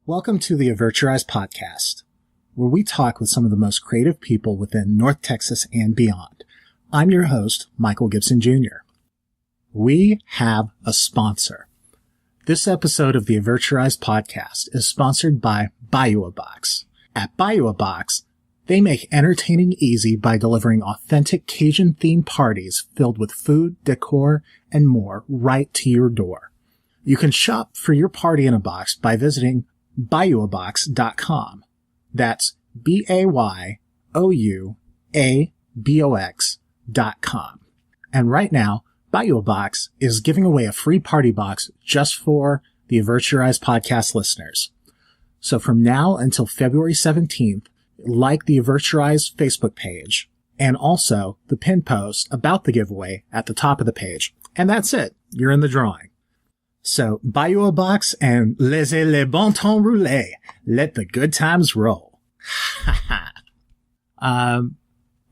Welcome to the Avert Your Eyes Podcast, where we talk with some of the most creative people within North Texas and beyond. I'm your host, Michael Gibson Jr. We have a sponsor. This episode of the Avert Your Eyes Podcast is sponsored by Buy You a Box. At Buy You a Box, they make entertaining easy by delivering authentic Cajun-themed parties filled with food, decor, and more right to your door. You can shop for your party in a box by visiting BuyYouABox.com. That's BAYOUABOX.com. And right now, Buy You a Box is giving away a free party box just for the Avert Your Eyes podcast listeners. So from now until February 17th, like the Avert Your Eyes Facebook page and also the pin post about the giveaway at the top of the page. And that's it. You're in the drawing. So buy you a box and laissez le bon temps rouler. Let the good times roll. I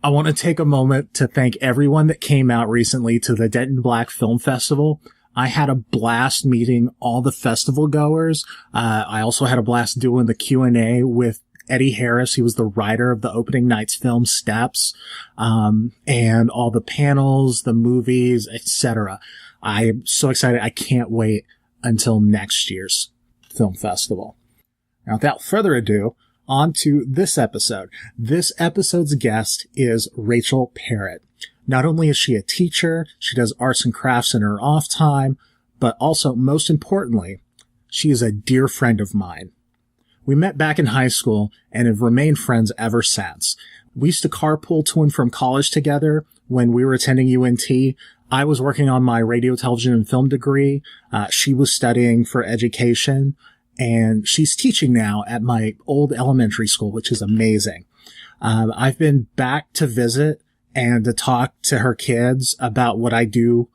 want to take a moment to thank everyone that came out recently to the Denton Black Film Festival. I had a blast meeting all the festival goers. I also had a blast doing the Q&A with Eddie Harris. He was the writer of the opening night's film Steps, and all the panels, the movies, etc. I'm so excited. I can't wait until next year's film festival. Now, without further ado, on to this episode. This episode's guest is Rachel Parrott. Not only is she a teacher, she does arts and crafts in her off time, but also, most importantly, she is a dear friend of mine. We met back in high school and have remained friends ever since. We used to carpool to and from college together when we were attending UNT. I was working on my radio, television, and film degree. She was studying for education, and she's teaching now at my old elementary school, which is amazing. I've been back to visit and to talk to her kids about what I do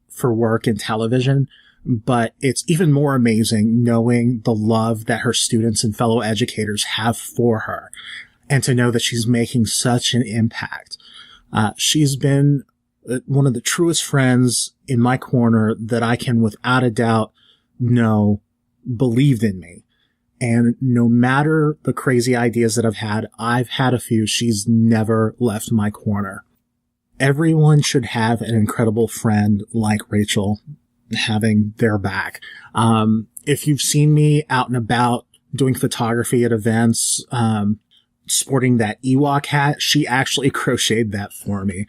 for work in television, but it's even more amazing knowing the love that her students and fellow educators have for her, and to know that she's making such an impact. She's been one of the truest friends in my corner that I can without a doubt know believed in me. And no matter the crazy ideas that I've had a few. She's never left my corner. Everyone should have an incredible friend like Rachel having their back. If you've seen me out and about doing photography at events, sporting that Ewok hat, she actually crocheted that for me.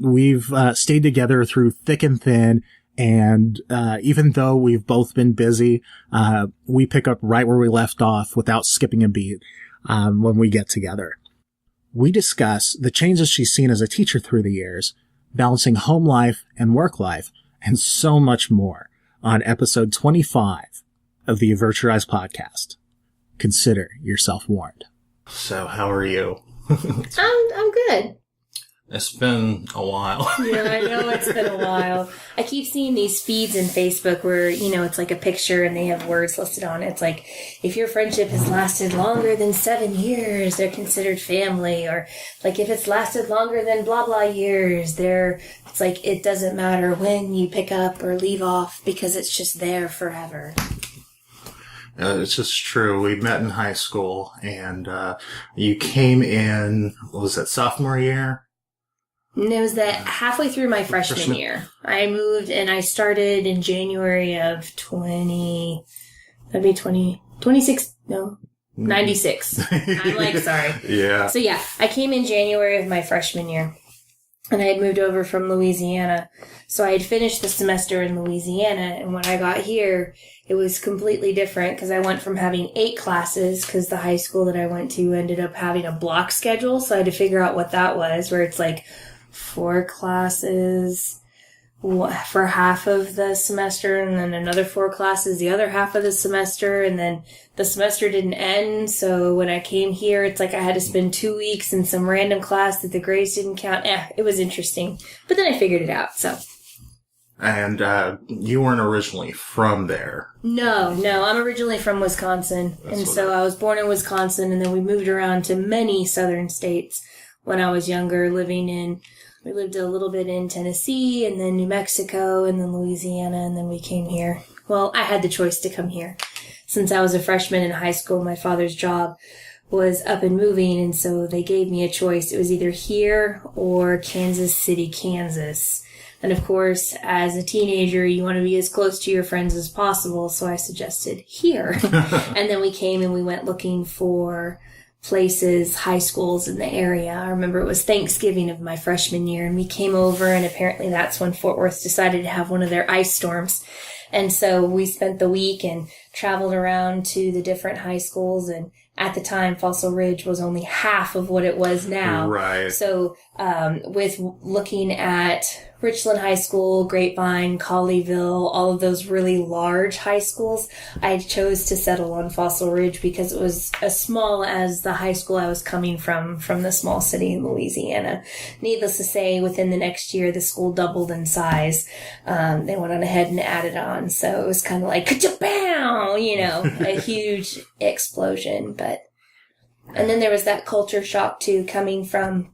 We've stayed together through thick and thin, and even though we've both been busy, we pick up right where we left off without skipping a beat when we get together. We discuss the changes she's seen as a teacher through the years, balancing home life and work life, and so much more on episode 25 of the Avert Your Eyes Podcast. Consider yourself warned. So, how are you? I'm good. It's been a while. Yeah, I know it's been a while. I keep seeing these feeds in Facebook where, it's like a picture and they have words listed on it. It's like, if your friendship has lasted longer than 7 years, they're considered family. Or like, if it's lasted longer than blah, blah years, it's like, it doesn't matter when you pick up or leave off because it's just there forever. It's just true. We met in high school, and you came in, what was that, sophomore year? And it was that halfway through my freshman year. I moved and I started in January of 96. I'm like, sorry. Yeah. So yeah, I came in January of my freshman year. And I had moved over from Louisiana. So I had finished the semester in Louisiana. And when I got here, it was completely different because I went from having 8 classes because the high school that I went to ended up having a block schedule. So I had to figure out what that was, where it's like 4 classes for half of the semester and then another 4 classes the other half of the semester, and then the semester didn't end. So when I came here, it's like I had to spend 2 weeks in some random class that the grades didn't count. It was interesting, but then I figured it out. So. And you weren't originally from there. No, I'm originally from Wisconsin. I was born in Wisconsin, and then we moved around to many southern states when I was younger, we lived a little bit in Tennessee, and then New Mexico, and then Louisiana, and then we came here. Well, I had the choice to come here. since I was a freshman in high school, my father's job was up and moving, and so they gave me a choice. It was either here or Kansas City, Kansas. And of course, as a teenager, you want to be as close to your friends as possible, so I suggested here. And then we came and we went looking for places, high schools in the area. I remember it was Thanksgiving of my freshman year, and we came over, and apparently that's when Fort Worth decided to have one of their ice storms. And so we spent the week and traveled around to the different high schools, and at the time, Fossil Ridge was only half of what it was now. Right. So, with looking at Richland High School, Grapevine, Colleyville, all of those really large high schools, I chose to settle on Fossil Ridge because it was as small as the high school I was coming from the small city in Louisiana. Needless to say, within the next year, the school doubled in size. They went on ahead and added on. So it was kind of like, ka-chow, a huge explosion. And then there was that culture shock too, coming from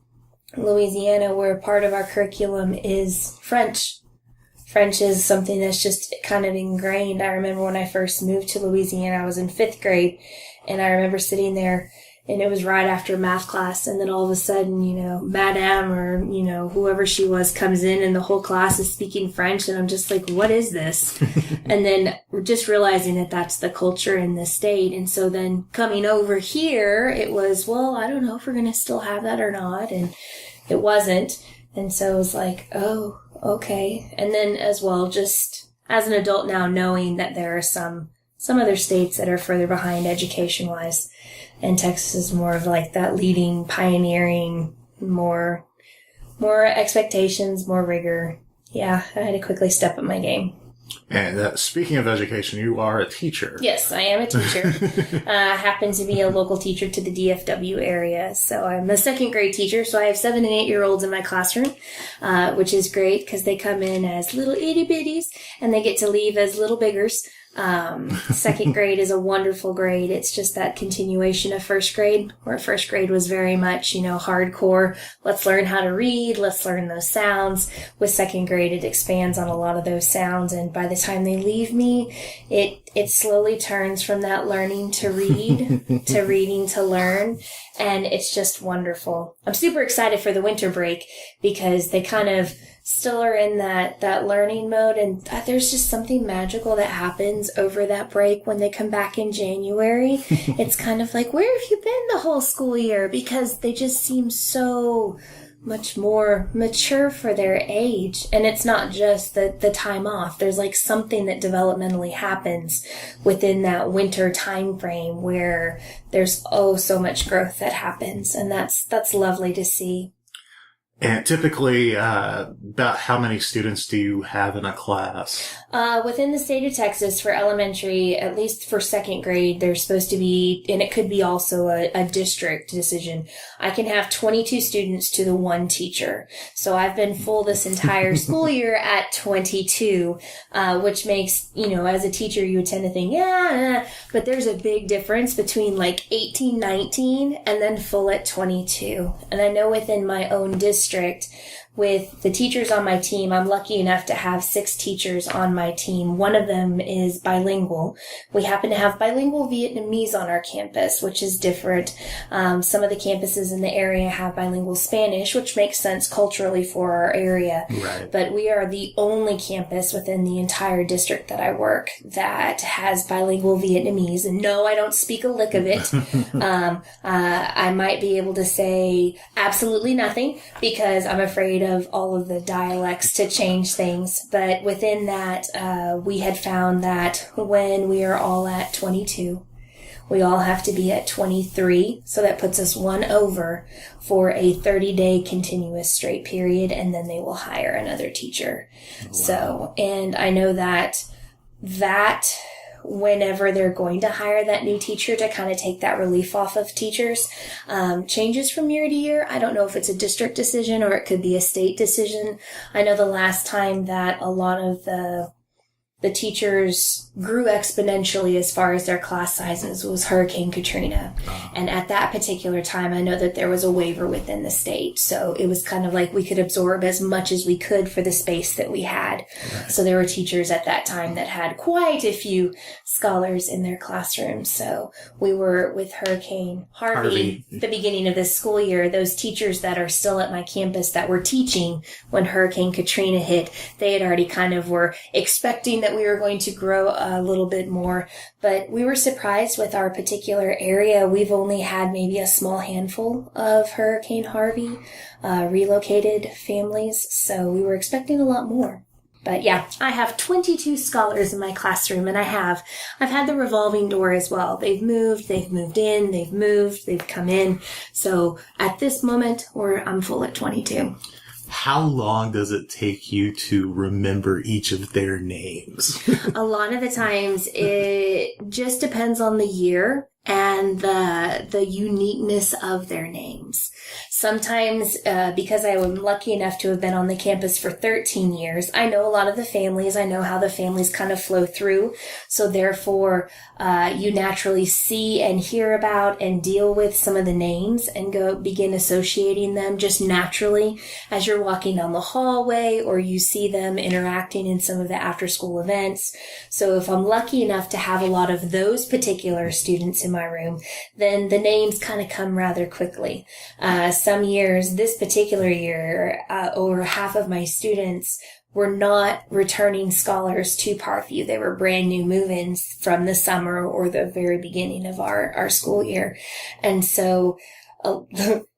Louisiana, where part of our curriculum is French. French is something that's just kind of ingrained. I remember when I first moved to Louisiana, I was in 5th grade, and I remember sitting there, and it was right after math class, and then all of a sudden, Madame or, whoever she was comes in, and the whole class is speaking French, and I'm just like, what is this? And then just realizing that that's the culture in the state. And so then coming over here, it was, well, I don't know if we're going to still have that or not. And it wasn't. And so it was like, oh, okay. And then as well, just as an adult now, knowing that there are some other states that are further behind education-wise, and Texas is more of like that leading, pioneering, more expectations, more rigor. Yeah, I had to quickly step up my game. And speaking of education, you are a teacher. Yes, I am a teacher. I happen to be a local teacher to the DFW area. So I'm a 2nd grade teacher. So I have 7 and 8-year-olds in my classroom, which is great because they come in as little itty bitties and they get to leave as little biggers. 2nd grade is a wonderful grade. It's just that continuation of 1st grade, where 1st grade was very much, hardcore. Let's learn how to read. Let's learn those sounds. With 2nd grade, it expands on a lot of those sounds. And by the time they leave me, it slowly turns from that learning to read to reading to learn. And it's just wonderful. I'm super excited for the winter break because they kind of still are in that learning mode, and there's just something magical that happens over that break when they come back in January. It's kind of like, where have you been the whole school year? Because they just seem so much more mature for their age. And it's not just the time off. There's like something that developmentally happens within that winter time frame where there's so much growth that happens, and that's lovely to see. And typically, about how many students do you have in a class? Within the state of Texas, for elementary, at least for 2nd grade, there's supposed to be, and it could be also a district decision, I can have 22 students to the 1 teacher. So I've been full this entire school year at 22, which makes, as a teacher, you tend to think, but there's a big difference between like 18, 19, and then full at 22. And I know within my own district, with the teachers on my team, I'm lucky enough to have 6 teachers on my team. One of them is bilingual. We happen to have bilingual Vietnamese on our campus, which is different. Some of the campuses in the area have bilingual Spanish, which makes sense culturally for our area. Right. But we are the only campus within the entire district that I work that has bilingual Vietnamese. And no, I don't speak a lick of it. I might be able to say absolutely nothing because I'm afraid of all of the dialects to change things. But within that, we had found that when we are all at 22, we all have to be at 23. So that puts us 1 over for a 30-day continuous straight period. And then they will hire another teacher. Wow. So, and I know that whenever they're going to hire that new teacher to kind of take that relief off of teachers, changes from year to year. I don't know if it's a district decision or it could be a state decision. I know the last time that a lot of the the teachers grew exponentially as far as their class sizes was Hurricane Katrina. And at that particular time, I know that there was a waiver within the state. So it was kind of like we could absorb as much as we could for the space that we had. Right. So there were teachers at that time that had quite a few scholars in their classrooms. So we were with Hurricane Harvey. The beginning of this school year. Those teachers that are still at my campus that were teaching when Hurricane Katrina hit, they had already kind of were expecting that we were going to grow a little bit more, but we were surprised with our particular area. We've only had maybe a small handful of Hurricane Harvey relocated families, so we were expecting a lot more. But yeah, I have 22 scholars in my classroom, and I've had the revolving door as well. They've moved in, they've come in. So at this moment, I'm full at 22. How long does it take you to remember each of their names? A lot of the times it just depends on the year and the uniqueness of their names. Sometimes, because I am lucky enough to have been on the campus for 13 years, I know a lot of the families. I know how the families kind of flow through. So therefore, you naturally see and hear about and deal with some of the names and begin associating them just naturally as you're walking down the hallway or you see them interacting in some of the after school events. So if I'm lucky enough to have a lot of those particular students in my room, then the names kind of come rather quickly. Some years, this particular year, over half of my students were not returning scholars to Parkview. They were brand new move-ins from the summer or the very beginning of our school year. And so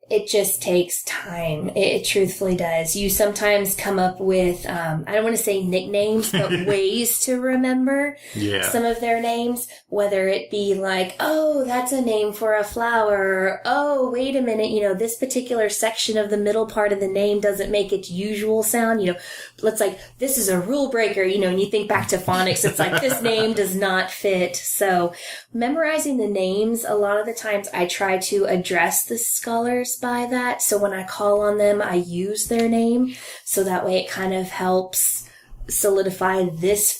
it just takes time. It truthfully does. You sometimes come up with, I don't want to say nicknames, but ways to remember some of their names, whether it be like, oh, that's a name for a flower, or, oh, wait a minute, this particular section of the middle part of the name doesn't make its usual sound. Let's like, this is a rule breaker, and you think back to phonics, it's like, this name does not fit. So memorizing the names, a lot of the times I try to address the scholars by that. So when I call on them, I use their name. So that way it kind of helps solidify this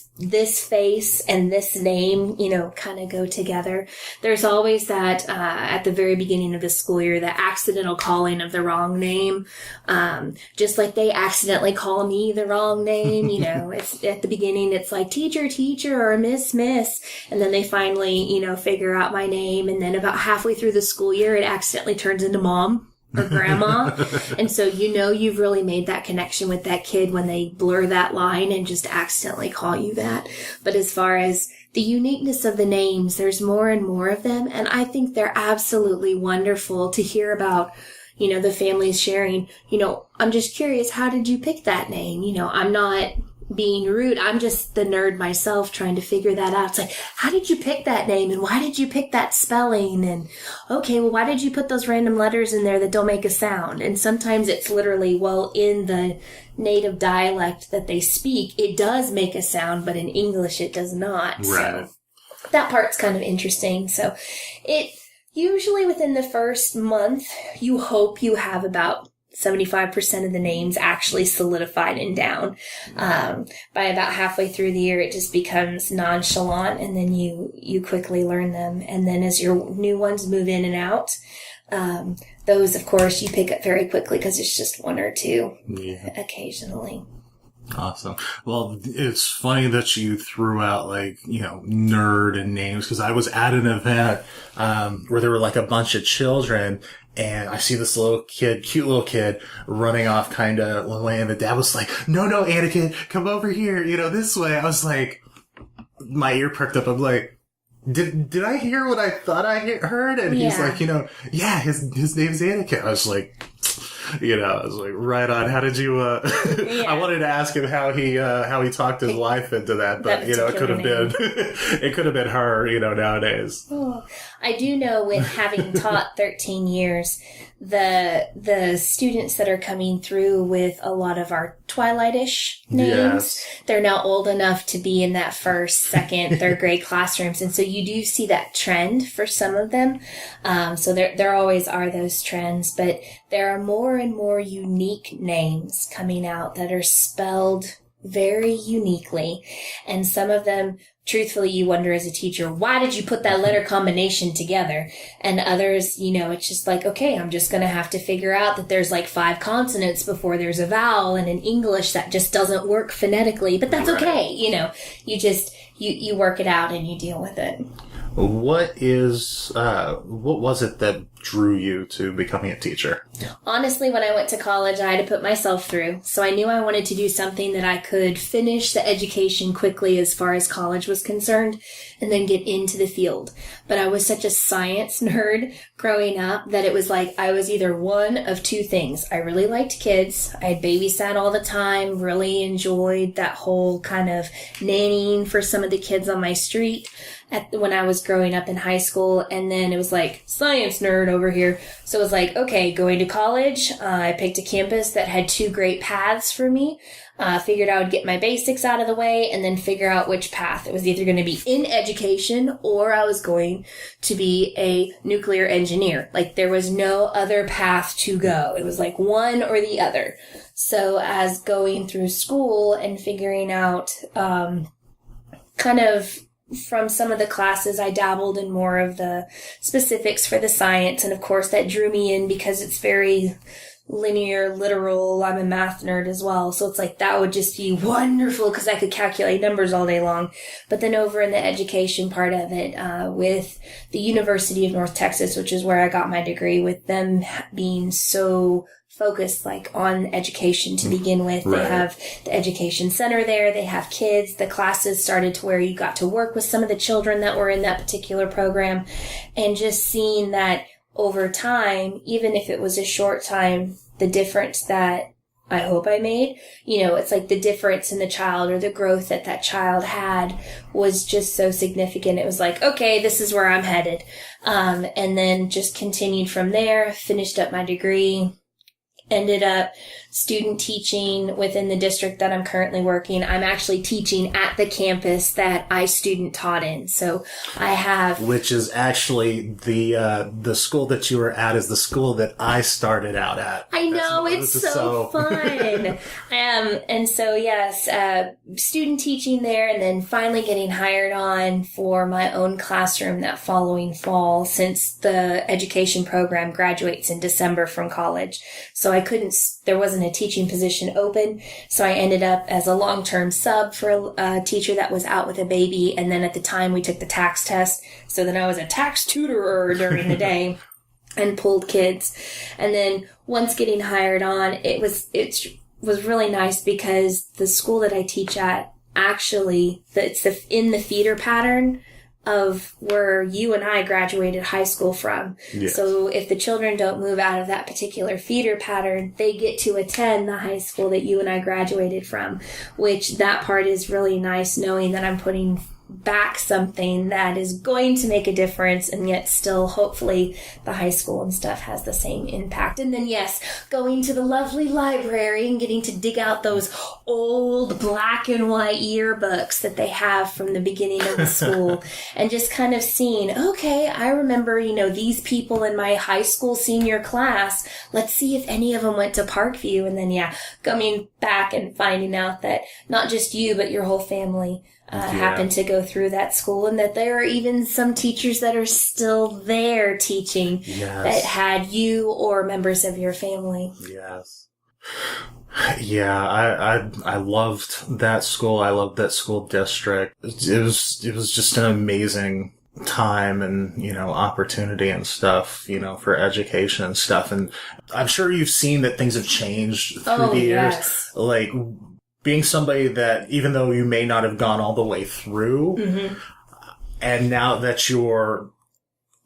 face and this name, kind of go together. There's always that, at the very beginning of the school year, the accidental calling of the wrong name. Just like they accidentally call me the wrong name, it's at the beginning, it's like teacher, or miss. And then they finally, figure out my name. And then about halfway through the school year, it accidentally turns into mom or grandma. And so you've really made that connection with that kid when they blur that line and just accidentally call you that. But as far as the uniqueness of the names, there's more and more of them. And I think they're absolutely wonderful to hear about, the families sharing, I'm just curious, how did you pick that name? I'm not being rude. I'm just the nerd myself trying to figure that out. It's like, how did you pick that name? And why did you pick that spelling? And okay, well, why did you put those random letters in there that don't make a sound? And sometimes it's literally, well, in the native dialect that they speak, it does make a sound, but in English it does not. Right. So that part's kind of interesting. So it usually within the first month, you hope you have about 75% of the names actually solidified and down. By about halfway through the year, it just becomes nonchalant, and then you quickly learn them. And then as your new ones move in and out, those, of course, you pick up very quickly because it's just one or two occasionally. Awesome. Well, it's funny that you threw out nerd and names, because I was at an event where there were like a bunch of children, and I see this cute little kid running off kind of away, and the dad was like, no, Anakin, come over here, this way. I was like, my ear perked up. I'm like, did I hear what I thought I heard? And he's like, his name's Anakin. I was like, right on. How did you, I wanted to ask him how he talked his wife into that, but, it could have been her, nowadays. Oh, I do know with having taught 13 years, the students that are coming through with a lot of our Twilight-ish names, they're now old enough to be in that first, second, third grade classrooms. And so you do see that trend for some of them. So there always are those trends, but there are more and more unique names coming out that are spelled very uniquely. And some of them, truthfully, you wonder as a teacher, why did you put that letter combination together? And others, it's just like, okay, I'm just going to have to figure out that there's like 5 consonants before there's a vowel, and in English that just doesn't work phonetically, but that's okay. You work it out and you deal with it. What was it that drew you to becoming a teacher? Honestly, when I went to college, I had to put myself through. So I knew I wanted to do something that I could finish the education quickly as far as college was concerned and then get into the field. But I was such a science nerd growing up that it was like I was either one of 2 things. I really liked kids. I had babysat all the time, really enjoyed that whole kind of nannying for some of the kids on my street when I was growing up in high school. And then it was like science nerd over here. So it was like, okay, going to college. I picked a campus that had 2 great paths for me. Figured I would get my basics out of the way and then figure out which path. It was either going to be in education or I was going to be a nuclear engineer. Like there was no other path to go. It was like one or the other. So as going through school and figuring out, kind of from some of the classes, I dabbled in more of the specifics for the science. And of course that drew me in because it's very linear, literal. I'm a math nerd as well. So it's like that would just be wonderful because I could calculate numbers all day long. But then over in the education part of it, with the University of North Texas, which is where I got my degree, with them being so focused like on education to begin with. Right. They have the education center there. They have kids. The classes started to where you got to work with some of the children that were in that particular program, and just seeing that over time, even if it was a short time, the difference that I hope I made, it's like the difference in the child or the growth that that child had was just so significant. It was like, okay, this is where I'm headed. And then just continued from there, finished up my degree, ended up student teaching within the district that I'm currently working. I'm actually teaching at the campus that I student taught in. So I have... Which is actually the school that you were at is the school that I started out at. I know, it's so fun. And so, yes, student teaching there and then finally getting hired on for my own classroom that following fall, since the education program graduates in December from college. So there wasn't a teaching position open, so I ended up as a long-term sub for a teacher that was out with a baby, and then at the time we took the tax test, so then I was a tax tutorer during the day and pulled kids. And then once getting hired on, it was really nice because the school that I teach at, actually, it's in the feeder pattern of where you and I graduated high school from. Yes. So if the children don't move out of that particular feeder pattern, they get to attend the high school that you and I graduated from, which that part is really nice, knowing that I'm putting back something that is going to make a difference, and yet still hopefully the high school and stuff has the same impact. And then yes, going to the lovely library and getting to dig out those old black and white yearbooks that they have from the beginning of the school and just kind of seeing, okay, I remember, these people in my high school senior class. Let's see if any of them went to Parkview. And then coming back and finding out that not just you, but your whole family happened to go through that school, and that there are even some teachers that are still there teaching that had you or members of your family. Yes. Yeah, I loved that school. I loved that school district. It was just an amazing time and, opportunity and stuff, for education and stuff. And I'm sure you've seen that things have changed through the years. Yes. Like, being somebody that, even though you may not have gone all the way through, mm-hmm. and now that you're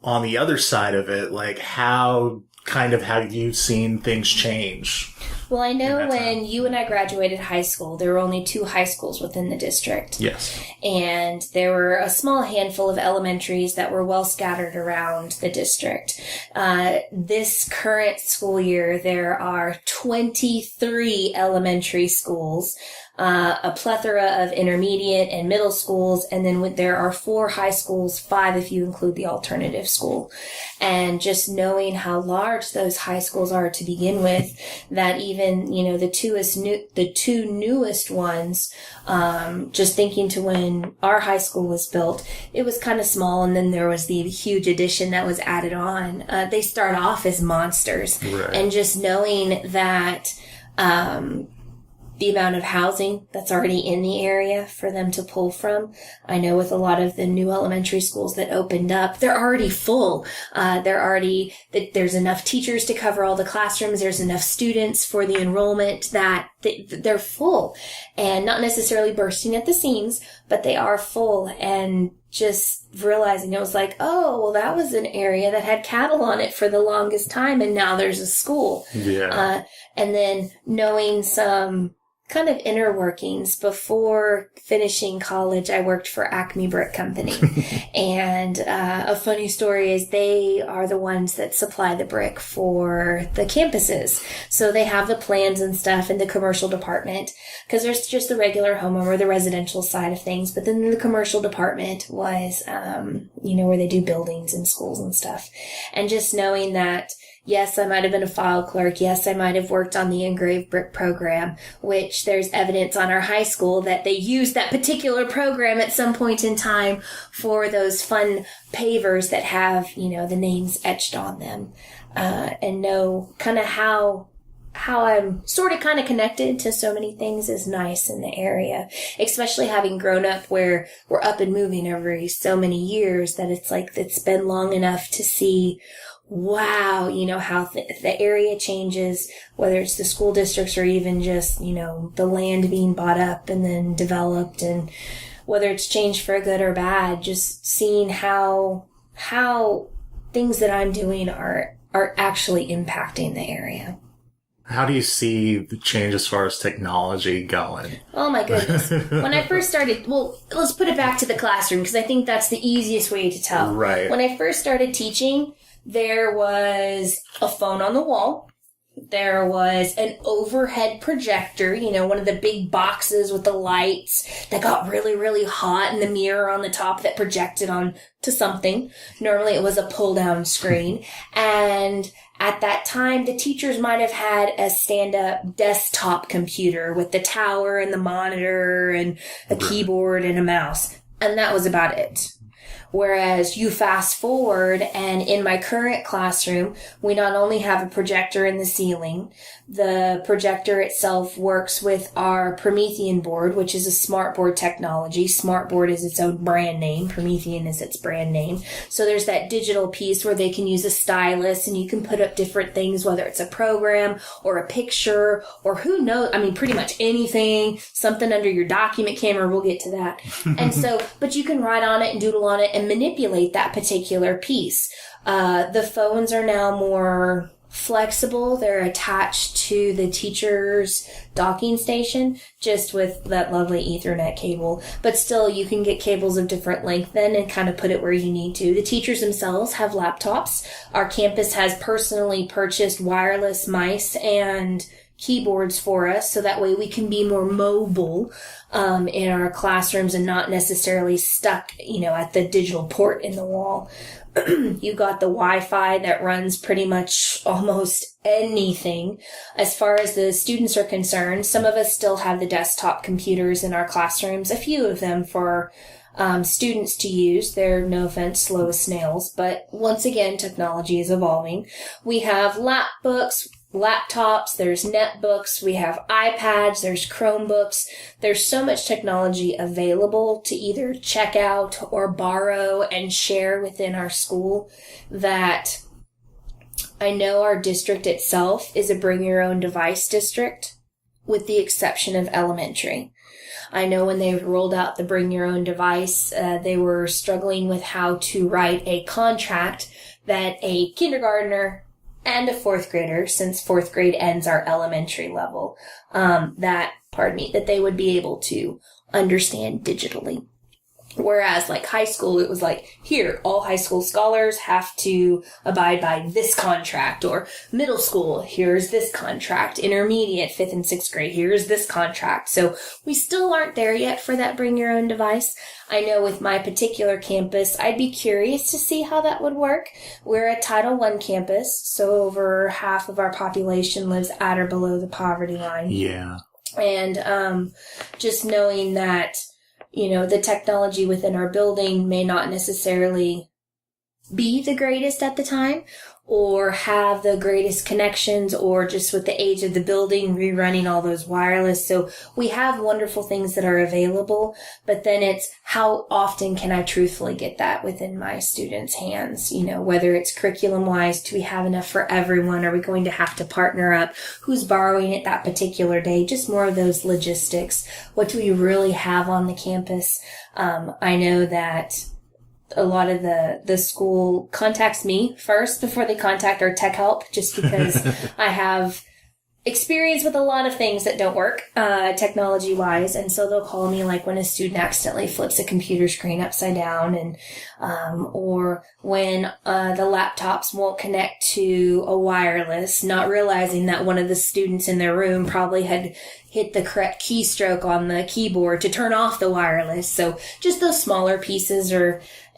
on the other side of it, like, how kind of have you seen things change? Well, I know when you and I graduated high school, there were only 2 high schools within the district. Yes. And there were a small handful of elementaries that were well scattered around the district. This current school year, there are 23 elementary schools, a plethora of intermediate and middle schools, and then there are 4 high schools, 5 if you include the alternative school. And just knowing how large those high schools are to begin with, that even, the 2 newest ones, just thinking to when our high school was built, it was kind of small, and then there was the huge addition that was added on. They start off as monsters. Right. And just knowing that the amount of housing that's already in the area for them to pull from. I know with a lot of the new elementary schools that opened up, they're already full. There's enough teachers to cover all the classrooms. There's enough students for the enrollment that they're full, and not necessarily bursting at the seams, but they are full. And just realizing it was like, oh, well, that was an area that had cattle on it for the longest time, and now there's a school. Yeah. And then knowing some kind of inner workings. Before finishing college, I worked for Acme Brick Company. And a funny story is they are the ones that supply the brick for the campuses. So they have the plans and stuff in the commercial department, because there's just the regular homeowner, the residential side of things. But then the commercial department was, where they do buildings and schools and stuff. And just knowing that, yes, I might have been a file clerk. Yes, I might have worked on the engraved brick program, which there's evidence on our high school that they used that particular program at some point in time for those fun pavers that have, the names etched on them. And know kind of how I'm sort of kind of connected to so many things is nice in the area, especially having grown up where we're up and moving every so many years, that it's like it's been long enough to see, wow, how the area changes, whether it's the school districts or even just, the land being bought up and then developed, and whether it's changed for good or bad, just seeing how things that I'm doing are actually impacting the area. How do you see the change as far as technology going? Oh my goodness. When I first started, well, let's put it back to the classroom, because I think that's the easiest way to tell. Right. When I first started teaching, there was a phone on the wall. There was an overhead projector, one of the big boxes with the lights that got really, really hot, and the mirror on the top that projected on to something. Normally it was a pull-down screen. And at that time, the teachers might have had a stand-up desktop computer with the tower and the monitor and a keyboard and a mouse. And that was about it. Whereas you fast forward, and in my current classroom, we not only have a projector in the ceiling, the projector itself works with our Promethean board, which is a smartboard technology. Smartboard is its own brand name. Promethean is its brand name. So there's that digital piece where they can use a stylus, and you can put up different things, whether it's a program or a picture or who knows, pretty much anything, something under your document camera. We'll get to that. And so, but you can write on it and doodle on it and manipulate that particular piece. The phones are now more flexible. They're attached to the teacher's docking station, just with that lovely Ethernet cable. But still, you can get cables of different length then and kind of put it where you need to. The teachers themselves have laptops. Our campus has personally purchased wireless mice and keyboards for us, so that way we can be more mobile in our classrooms and not necessarily stuck, at the digital port in the wall. You got the Wi-Fi that runs pretty much almost anything. As far as the students are concerned, some of us still have the desktop computers in our classrooms, a few of them for students to use. They're, no offense, slow as snails, but once again, technology is evolving. We have laptops, there's netbooks, we have iPads, there's Chromebooks. There's so much technology available to either check out or borrow and share within our school that I know our district itself is a bring your own device district, with the exception of elementary. I know when they rolled out the bring your own device, they were struggling with how to write a contract that a kindergartner and a fourth grader, since fourth grade ends our elementary level, that they would be able to understand digitally. Whereas like high school, it was like, here, all high school scholars have to abide by this contract, or middle school, here's this contract, intermediate, 5th and 6th grade, here's this contract. So we still aren't there yet for that bring your own device. I know with my particular campus, I'd be curious to see how that would work. We're a Title I campus, so over half of our population lives at or below the poverty line. Yeah. And just knowing that, you know, the technology within our building may not necessarily be the greatest at the time, or have the greatest connections, or just with the age of the building, rerunning all those wireless. So we have wonderful things that are available, but then it's how often can I truthfully get that within my students' hands? You know, whether it's curriculum-wise, do we have enough for everyone? Are we going to have to partner up? Who's borrowing it that particular day? Just more of those logistics. What do we really have on the campus? I know that a lot of the school contacts me first before they contact our tech help, just because I have experience with a lot of things that don't work technology wise. And so they'll call me like when a student accidentally flips a computer screen upside down, and or when the laptops won't connect to a wireless, not realizing that one of the students in their room probably had hit the correct keystroke on the keyboard to turn off the wireless. So just those smaller pieces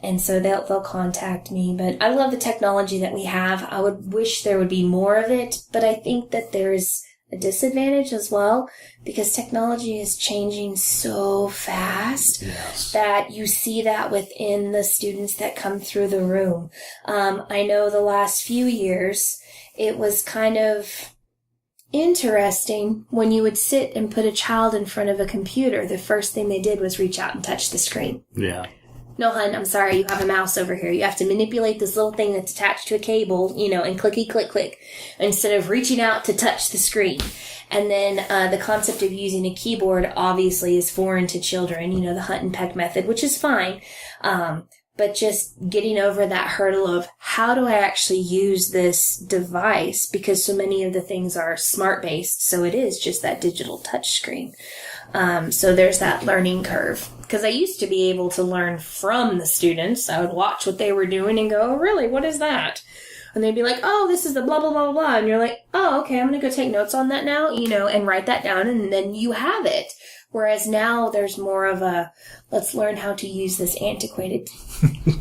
and so they'll contact me. But I love the technology that we have. I would wish there would be more of it, but I think that there's a disadvantage as well, because technology is changing so fast. Yes. That you see that within the students that come through the room. I know the last few years, it was kind of interesting when you would sit and put a child in front of a computer. The first thing they did was reach out and touch the screen. Yeah. No, hun, I'm sorry, you have a mouse over here. You have to manipulate this little thing that's attached to a cable, you know, and clicky, click, click, instead of reaching out to touch the screen. And then the concept of using a keyboard obviously is foreign to children, you know, the hunt and peck method, which is fine. But just getting over that hurdle of how do I actually use this device, because so many of the things are smart-based, so it is just that digital touch screen. So there's that learning curve. Because I used to be able to learn from the students. I would watch what they were doing and go, oh, really? What is that? And they'd be like, oh, this is the blah, blah, blah, blah. And you're like, oh, okay, I'm going to go take notes on that now, you know, and write that down, and then you have it. Whereas now there's more of a, let's learn how to use this antiquated,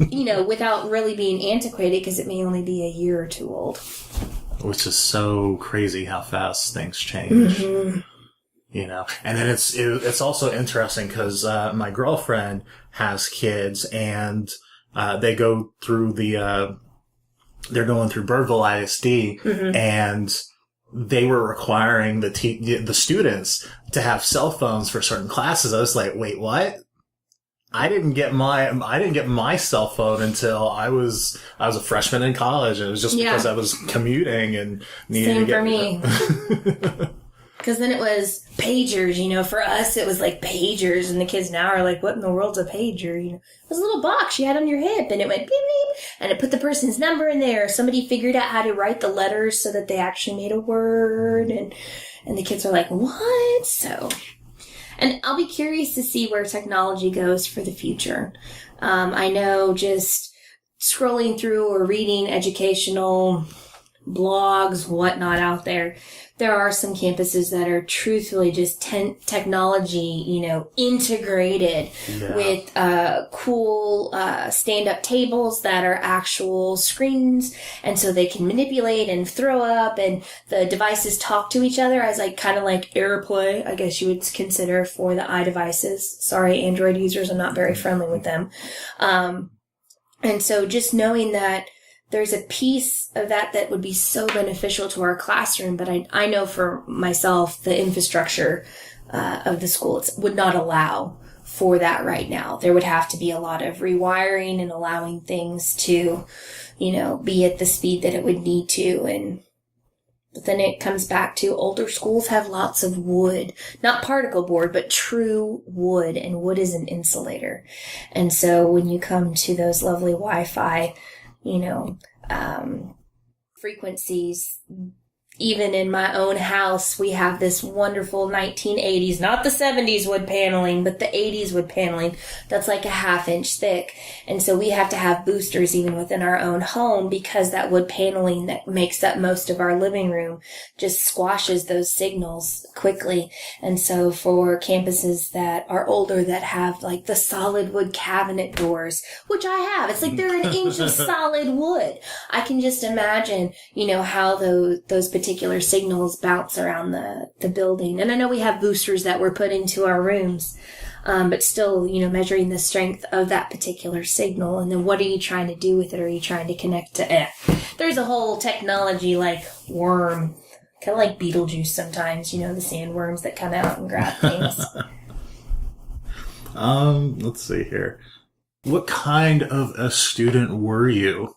you know, without really being antiquated, because it may only be a year or two old. Which is so crazy how fast things change. Mm-hmm. You know, and then it's also interesting because my girlfriend has kids, and they go through they're going through Birdville ISD, Mm-hmm. and they were requiring the students to have cell phones for certain classes. I was like, wait, what? I didn't get my cell phone until I was a freshman in college. And it was just because I was commuting and needed Same to get for me. Because then it was pagers, you know. For us, it was like pagers, and the kids now are like, what in the world's a pager? You know, it was a little box you had on your hip, and it went beep, beep, and it put the person's number in there. Somebody figured out how to write the letters so that they actually made a word, and the kids are like, what? So, and I'll be curious to see where technology goes for the future. I know just scrolling through or reading educational blogs, whatnot out there are some campuses that are truthfully just technology, you know, integrated with cool stand-up tables that are actual screens, and so they can manipulate and throw up, and the devices talk to each other as like kind of like AirPlay, I guess you would consider, for the iDevices. Sorry, Android users, I'm not very friendly with them. And so just knowing that there's a piece of that would be so beneficial to our classroom, but I know for myself, the infrastructure of the school would not allow for that right now. There would have to be a lot of rewiring and allowing things to, you know, be at the speed that it would need to. But then it comes back to older schools have lots of wood, not particle board, but true wood, and wood is an insulator. And so when you come to those lovely Wi-Fi, you know, frequencies, even in my own house, we have this wonderful 1980s, not the 70s wood paneling, but the 80s wood paneling that's like a 1/2 inch thick. And so we have to have boosters even within our own home because that wood paneling that makes up most of our living room just squashes those signals quickly. And so for campuses that are older that have like the solid wood cabinet doors, which I have, it's like they're an inch of solid wood. I can just imagine, how those particular signals bounce around the building. And I know we have boosters that were put into our rooms, but still, measuring the strength of that particular signal. And then what are you trying to do with it? Are you trying to connect to There's a whole technology like worm, kind of like Beetlejuice sometimes, the sandworms that come out and grab things. Let's see here. What kind of a student were you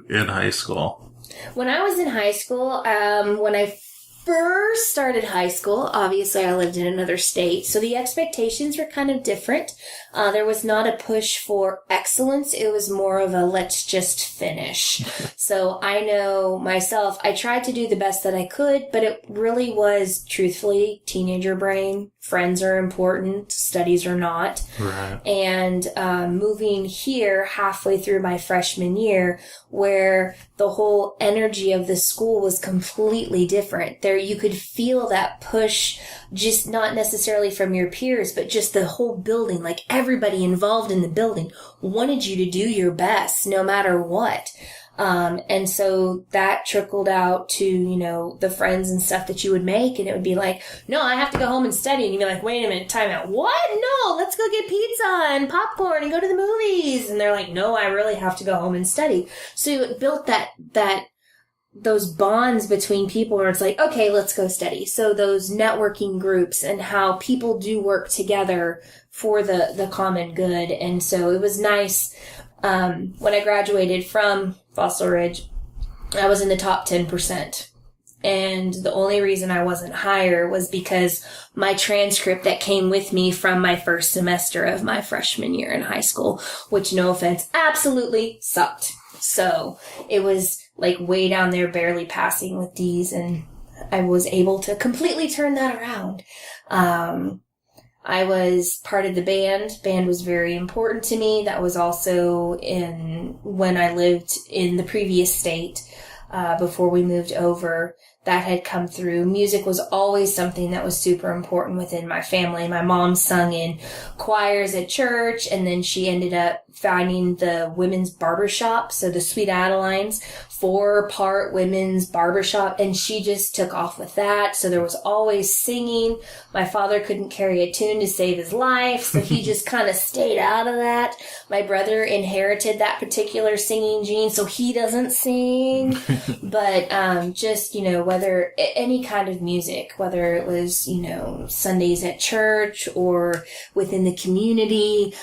in high school? When I was in high school, when I first started high school, obviously I lived in another state, so the expectations were kind of different. There was not a push for excellence. It was more of a let's just finish. So I know myself, I tried to do the best that I could, but it really was, truthfully, teenager brain. Friends are important, studies are not. Right. And moving here halfway through my freshman year, where the whole energy of the school was completely different. There you could feel that push, just not necessarily from your peers, but just the whole building, like everybody involved in the building wanted you to do your best no matter what. And so that trickled out to, the friends and stuff that you would make. And it would be like, no, I have to go home and study. And you'd be like, wait a minute, time out. What? No, let's go get pizza and popcorn and go to the movies. And they're like, no, I really have to go home and study. So it built those bonds between people where it's like, okay, let's go study. So those networking groups and how people do work together for the common good. And so it was nice. When I graduated from Fossil Ridge, I was in the top 10%. And the only reason I wasn't higher was because my transcript that came with me from my first semester of my freshman year in high school, which, no offense, absolutely sucked. So it was like way down there, barely passing with D's, and I was able to completely turn that around. I was part of the band. Band was very important to me. That was also when I lived in the previous state, before we moved over. That had come through. Music was always something that was super important within my family. My mom sung in choirs at church, and then she ended up finding the women's barbershop, so the Sweet Adelines, 4-part women's barbershop, and she just took off with that. So there was always singing. My father couldn't carry a tune to save his life, so he just kind of stayed out of that. My brother inherited that particular singing gene, so he doesn't sing. But just, whether any kind of music, whether it was, Sundays at church or within the community.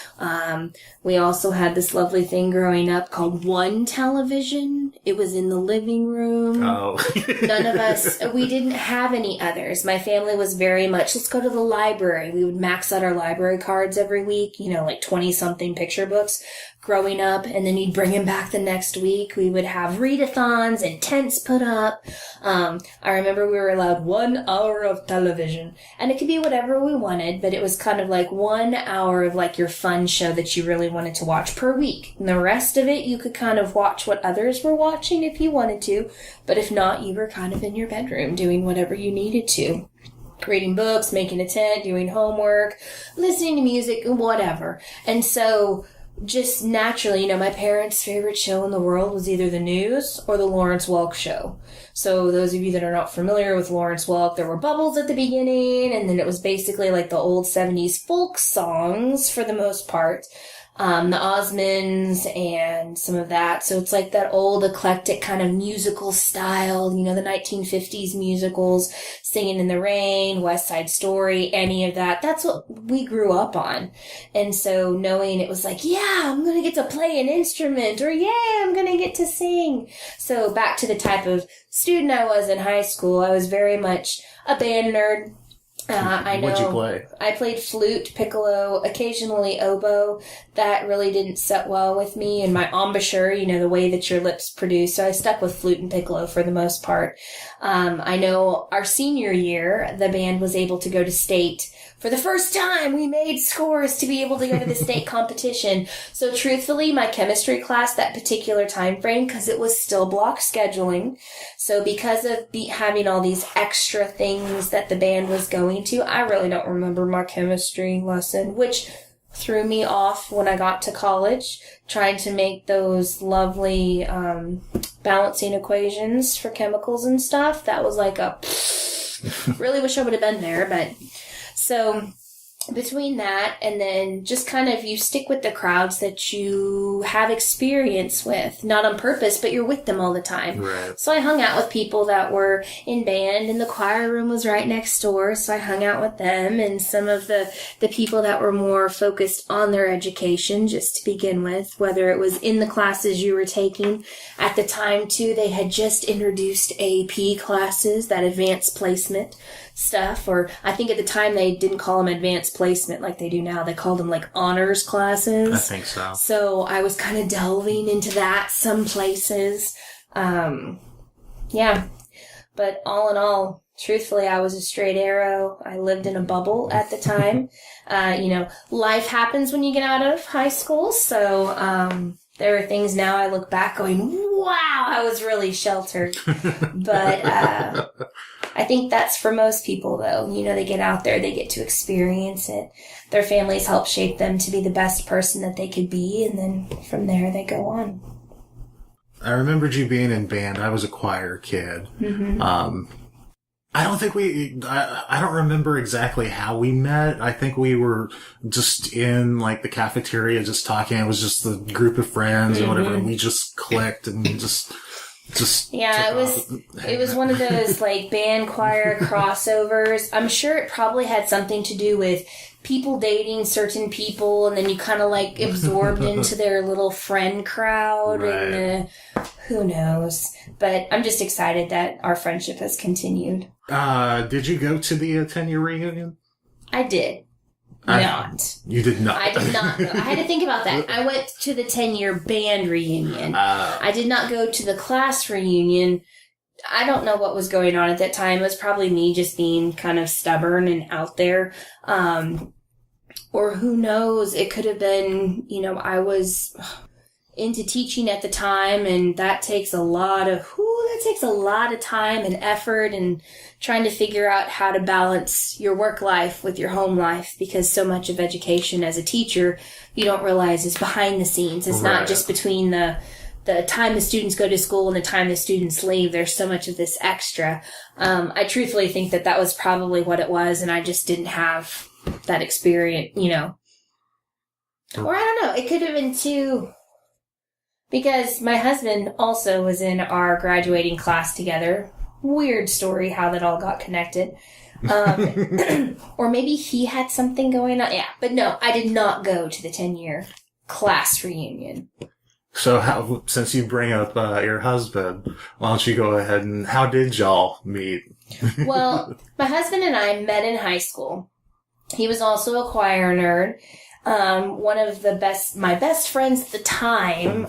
We also had this lovely thing growing up called One Television. It was in the living room. Oh. None of us, we didn't have any others. My family was very much, let's go to the library. We would max out our library cards every week, like 20-something picture books growing up, and then you'd bring them back the next week. We would have readathons and tents put up. I remember we were allowed 1 hour of television, and it could be whatever we wanted, but it was kind of like 1 hour of like your fun show that you really wanted to watch per week. And the rest of it, you could kind of watch what others were watching if you wanted to, but if not, you were kind of in your bedroom doing whatever you needed to. Reading books, making a tent, doing homework, listening to music, whatever. And so just naturally, my parents' favorite show in the world was either the news or the Lawrence Welk show. So those of you that are not familiar with Lawrence Welk, there were bubbles at the beginning, and then it was basically like the old 70s folk songs for the most part. The Osmonds and some of that. So it's like that old eclectic kind of musical style, the 1950s musicals, Singing in the Rain, West Side Story, any of that. That's what we grew up on. And so knowing it was like, yeah, I'm going to get to play an instrument, or yeah, I'm going to get to sing. So back to the type of student I was in high school, I was very much a band nerd. I know. What'd you play? I played flute, piccolo, occasionally oboe. That really didn't set well with me. And my embouchure, the way that your lips produce. So I stuck with flute and piccolo for the most part. I know our senior year, the band was able to go to state. For the first time, we made scores to be able to go to the state competition. So truthfully, my chemistry class, that particular time frame, because it was still block scheduling. So because of having all these extra things that the band was going to, I really don't remember my chemistry lesson, which threw me off when I got to college, trying to make those lovely balancing equations for chemicals and stuff. That was like really wish I would have been there, but... So between that and then just kind of you stick with the crowds that you have experience with, not on purpose, but you're with them all the time. Right. So I hung out with people that were in band, and the choir room was right next door, so I hung out with them, and some of the people that were more focused on their education just to begin with, whether it was in the classes you were taking. At the time, too, they had just introduced AP classes, that advanced placement stuff, or I think at the time they didn't call them advanced placement like they do now. They called them like honors classes. I think so. So I was kind of delving into that some places. Yeah. But all in all, truthfully, I was a straight arrow. I lived in a bubble at the time. Life happens when you get out of high school. So, there are things now I look back going, wow, I was really sheltered. But, I think that's for most people, though. They get out there, they get to experience it. Their families help shape them to be the best person that they could be, and then from there they go on. I remembered you being in band. I was a choir kid. Mm-hmm. I don't think I don't remember exactly how we met. I think we were just in like the cafeteria just talking. It was just the group of friends and whatever. And we just clicked and just yeah, it was one of those like band choir crossovers. I'm sure it probably had something to do with people dating certain people, and then you kind of like absorbed into their little friend crowd, right. And who knows. But I'm just excited that our friendship has continued. Did you go to the 10-year reunion? I did. You did not. I did not go. I had to think about that. I went to the 10-year band reunion. I did not go to the class reunion. I don't know what was going on at that time. It was probably me just being kind of stubborn and out there. Or who knows, it could have been, I was into teaching at the time, and that takes a lot of time and effort, and trying to figure out how to balance your work life with your home life, because so much of education as a teacher, you don't realize is behind the scenes. It's right. Not just between the time the students go to school and the time the students leave. There's so much of this extra. I truthfully think that was probably what it was, and I just didn't have that experience, Or I don't know, it could have been too... Because my husband also was in our graduating class together. Weird story how that all got connected. Or maybe he had something going on. Yeah, but no, I did not go to the 10-year class reunion. So since you bring up your husband, why don't you go ahead and how did y'all meet? Well, my husband and I met in high school. He was also a choir nerd. One of my best friends at the time,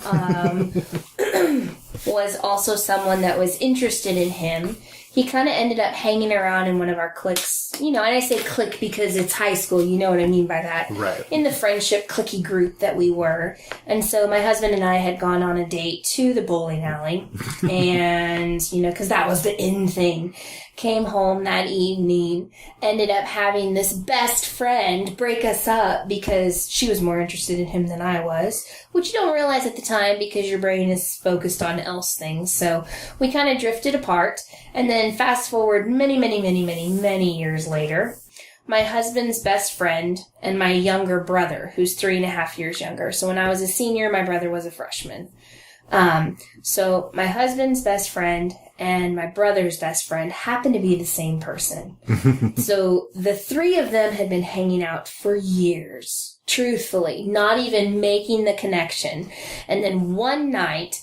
was also someone that was interested in him. He kind of ended up hanging around in one of our cliques, and I say clique because it's high school, you know what I mean by that. Right. In the friendship cliquey group that we were. And so my husband and I had gone on a date to the bowling alley, and, because that was the in thing. Came home that evening, ended up having this best friend break us up because she was more interested in him than I was, which you don't realize at the time because your brain is focused on else things. So we kind of drifted apart, and then fast forward many, many, many, many, many years later, my husband's best friend and my younger brother, who's 3.5 years younger. So when I was a senior, my brother was a freshman. So my husband's best friend and my brother's best friend happened to be the same person. So the three of them had been hanging out for years, truthfully, not even making the connection. And then one night,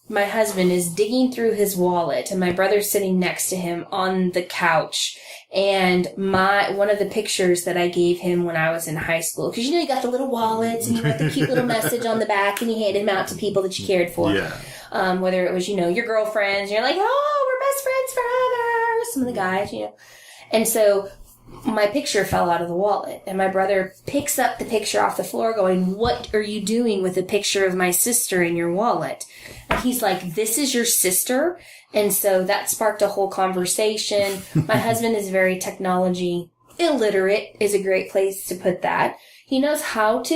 my husband is digging through his wallet, and my brother's sitting next to him on the couch. And one of the pictures that I gave him when I was in high school, because you got the little wallets and you write the cute little message on the back and you handed them out to people that you cared for. Yeah. Whether it was, your girlfriends, you're like, oh, we're best friends forever. Some of the guys, And so my picture fell out of the wallet, and my brother picks up the picture off the floor going, what are you doing with a picture of my sister in your wallet? And he's like, this is your sister? And so that sparked a whole conversation. My husband is very technology illiterate, is a great place to put that. He knows how to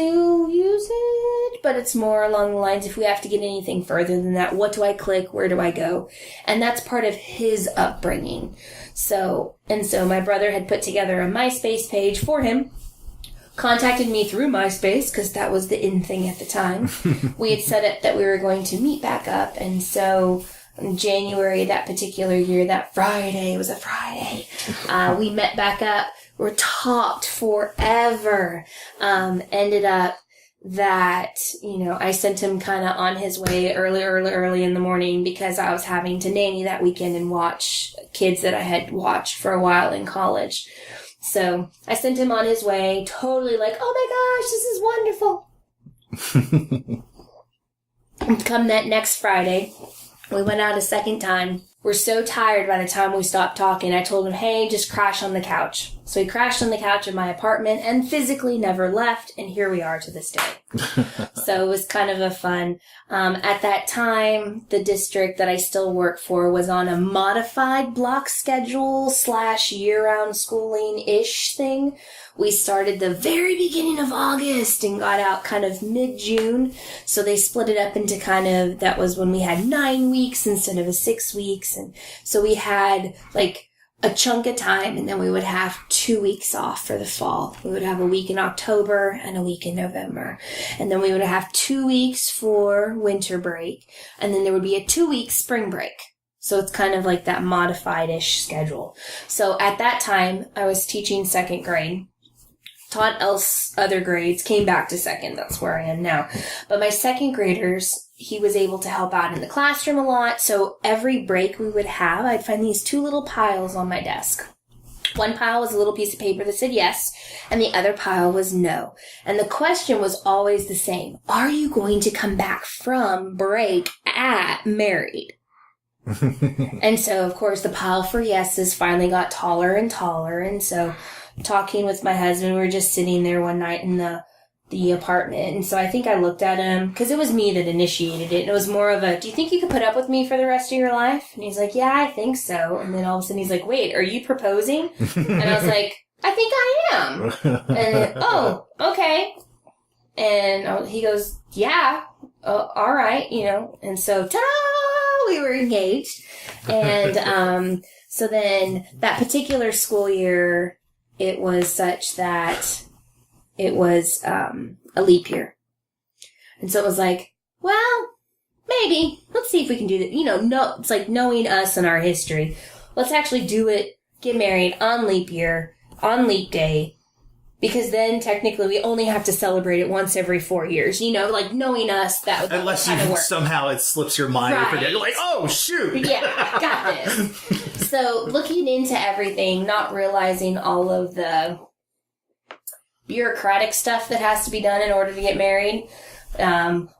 use it, but it's more along the lines, if we have to get anything further than that, what do I click? Where do I go? And that's part of his upbringing. So my brother had put together a MySpace page for him, contacted me through MySpace because that was the in thing at the time. We had set up that we were going to meet back up. And so in January, that particular year, that Friday, it was a Friday, we met back up. We talked forever. Ended up that, I sent him kind of on his way early in the morning because I was having to nanny that weekend and watch kids that I had watched for a while in college. So I sent him on his way, totally like, oh my gosh, this is wonderful. Come that next Friday, we went out a second time. We're so tired by the time we stopped talking. I told him, hey, just crash on the couch. So he crashed on the couch in my apartment and physically never left. And here we are to this day. So it was kind of a fun. At that time, the district that I still work for was on a modified block schedule / year-round schooling-ish thing. We started the very beginning of August and got out kind of mid-June. So they split it up into that was when we had 9 weeks instead of 6 weeks. And so we had like a chunk of time, and then we would have 2 weeks off for the fall. We would have a week in October and a week in November. And then we would have 2 weeks for winter break. And then there would be a 2-week spring break. So it's kind of like that modified-ish schedule. So at that time, I was teaching second grade. Taught other grades, came back to second. That's where I am now. But my second graders, he was able to help out in the classroom a lot. So every break we would have, I'd find these 2 little piles on my desk. One pile was a little piece of paper that said yes, and the other pile was no. And the question was always the same. Are you going to come back from break at married? And so, of course, the pile for yeses finally got taller and taller. And so talking with my husband, we were just sitting there one night in the apartment. And so I think I looked at him because it was me that initiated it. And it was more of a, do you think you could put up with me for the rest of your life? And he's like, yeah, I think so. And then all of a sudden he's like, wait, are you proposing? And I was like, I think I am. And oh, okay. And he goes, yeah, all right, And so, ta-da! We were engaged. And so then that particular school year, it was such that it was a leap year. And so it was like, well, maybe. Let's see if we can do that. It's like knowing us and our history. Let's actually do it, get married on leap year, on leap day. Because then technically we only have to celebrate it once every 4 years. Like knowing us, that would unless you work. Somehow it slips your mind right. or forget. You're like, oh, shoot. Yeah, got this. So looking into everything, not realizing all of the bureaucratic stuff that has to be done in order to get married,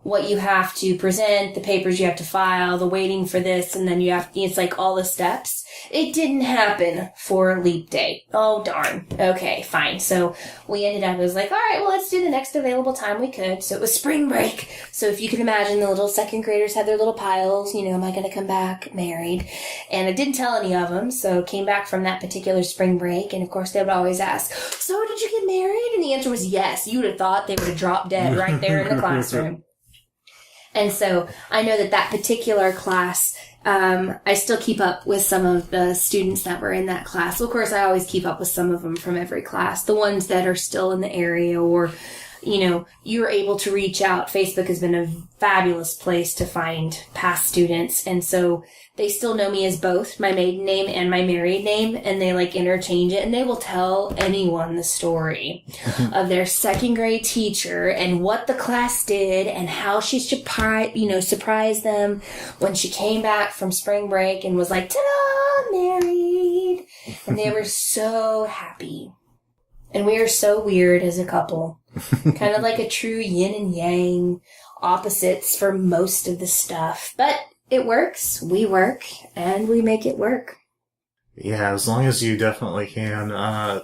what you have to present, the papers you have to file, the waiting for this, and then it's like all the steps. It didn't happen for leap day. Oh, darn. Okay, fine. So we ended up, it was like, all right, well, let's do the next available time we could. So it was spring break. So if you can imagine, the little second graders had their little piles, am I going to come back married? And I didn't tell any of them. So came back from that particular spring break. And of course, they would always ask, so did you get married? And the answer was yes. You would have thought they would have dropped dead right there in the classroom. And so I know that particular class, I still keep up with some of the students that were in that class. Well, of course, I always keep up with some of them from every class. The ones that are still in the area or you're able to reach out. Facebook has been a fabulous place to find past students. And so they still know me as both my maiden name and my married name, and they like interchange it, and they will tell anyone the story of their second grade teacher and what the class did and how she surprised them when she came back from spring break and was like, ta-da, married. And they were so happy. And we are so weird as a couple. Kind of like a true yin and yang, opposites for most of the stuff. But it works, we work, and we make it work. Yeah, as long as you definitely can. I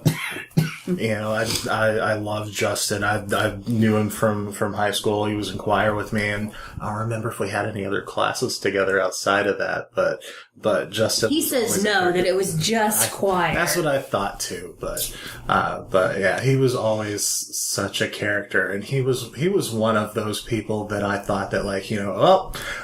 love Justin. I knew him from high school. He was in choir with me, and I don't remember if we had any other classes together outside of that, but Justin... He says no, that it was just choir. That's what I thought too, but yeah, he was always such a character, and he was one of those people that I thought that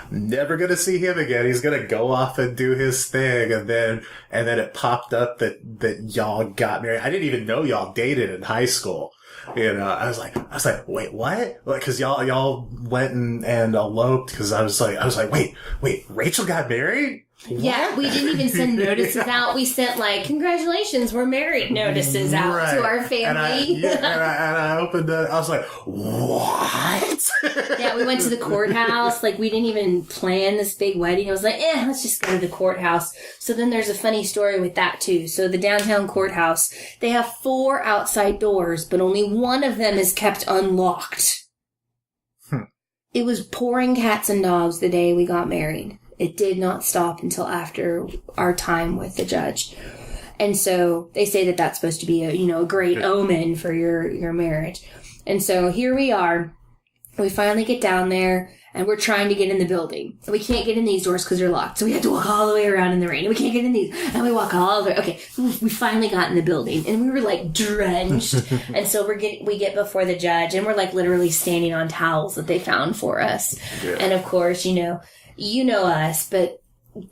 never gonna see him again. He's gonna go off and do his thing, and then it popped up that y'all got married. I didn't even know y'all dated in high school. I was like, wait, what? Because y'all went and eloped. Because I was like, wait, Rachel got married? What? Yeah, we didn't even send notices out. We sent congratulations, we're married notices out to our family. And I opened it. I was like, what? Yeah, we went to the courthouse. We didn't even plan this big wedding. I was like, let's just go to the courthouse. So then there's a funny story with that too. So the downtown courthouse, they have 4 outside doors, but only one of them is kept unlocked. It was pouring cats and dogs the day we got married. It did not stop until after our time with the judge. And so they say that that's supposed to be a great omen for your marriage. And so here we are. We finally get down there, and we're trying to get in the building. We can't get in these doors because they're locked. So we have to walk all the way around in the rain. We can't get in these. And we walk all the way. Okay, we finally got in the building, and we were drenched. And so we get before the judge, and we're literally standing on towels that they found for us. Yeah. And of course, you know us, but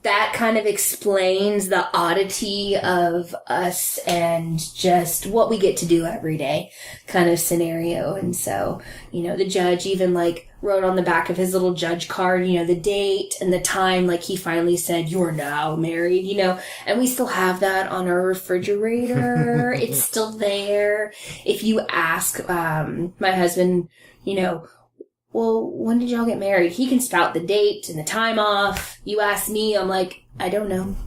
that kind of explains the oddity of us and just what we get to do every day kind of scenario. And so, the judge even wrote on the back of his little judge card, the date and the time, he finally said, "You're now married," and we still have that on our refrigerator. It's still there. If you ask, my husband, well, when did y'all get married? He can spout the date and the time off. You ask me, I'm like, I don't know.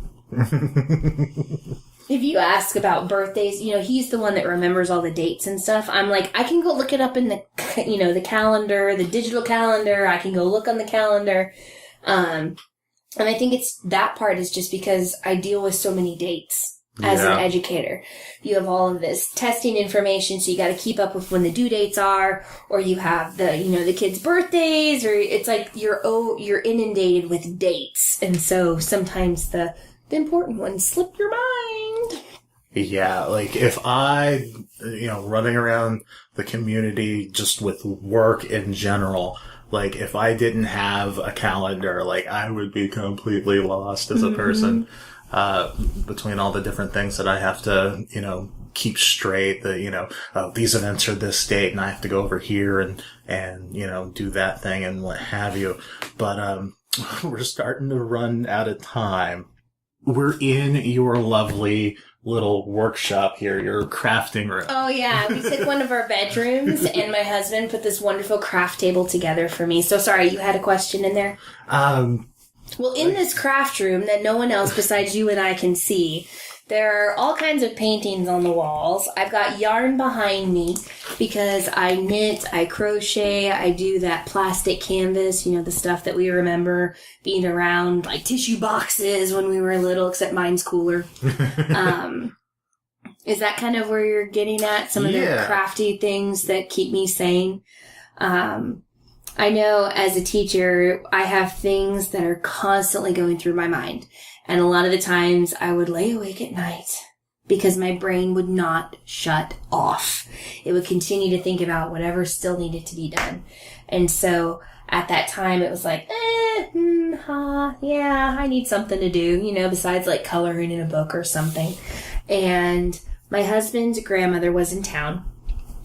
If you ask about birthdays, he's the one that remembers all the dates and stuff. I'm like, I can go look it up in the, the calendar, the digital calendar. I can go look on the calendar. And I think that part is just because I deal with so many dates. As an educator, you have all of this testing information, so you got to keep up with when the due dates are, or you have the the kids' birthdays, or it's you're inundated with dates, and so sometimes the important ones slip your mind. Yeah, if I running around the community just with work in general, if I didn't have a calendar, I would be completely lost as a person. Between all the different things that I have to, keep straight, these events are this date and I have to go over here and do that thing and what have you. But, we're starting to run out of time. We're in your lovely little workshop here, your crafting room. Oh yeah, we took one of our bedrooms and my husband put this wonderful craft table together for me. So sorry, you had a question in there? Well, in this craft room that no one else besides you and I can see, there are all kinds of paintings on the walls. I've got yarn behind me because I knit, I crochet, I do that plastic canvas, the stuff that we remember being around, tissue boxes when we were little, except mine's cooler. Is that kind of where you're getting at? Some of the crafty things that keep me sane? I know as a teacher, I have things that are constantly going through my mind. And a lot of the times I would lay awake at night because my brain would not shut off. It would continue to think about whatever still needed to be done. And so at that time it was I need something to do, besides coloring in a book or something. And my husband's grandmother was in town.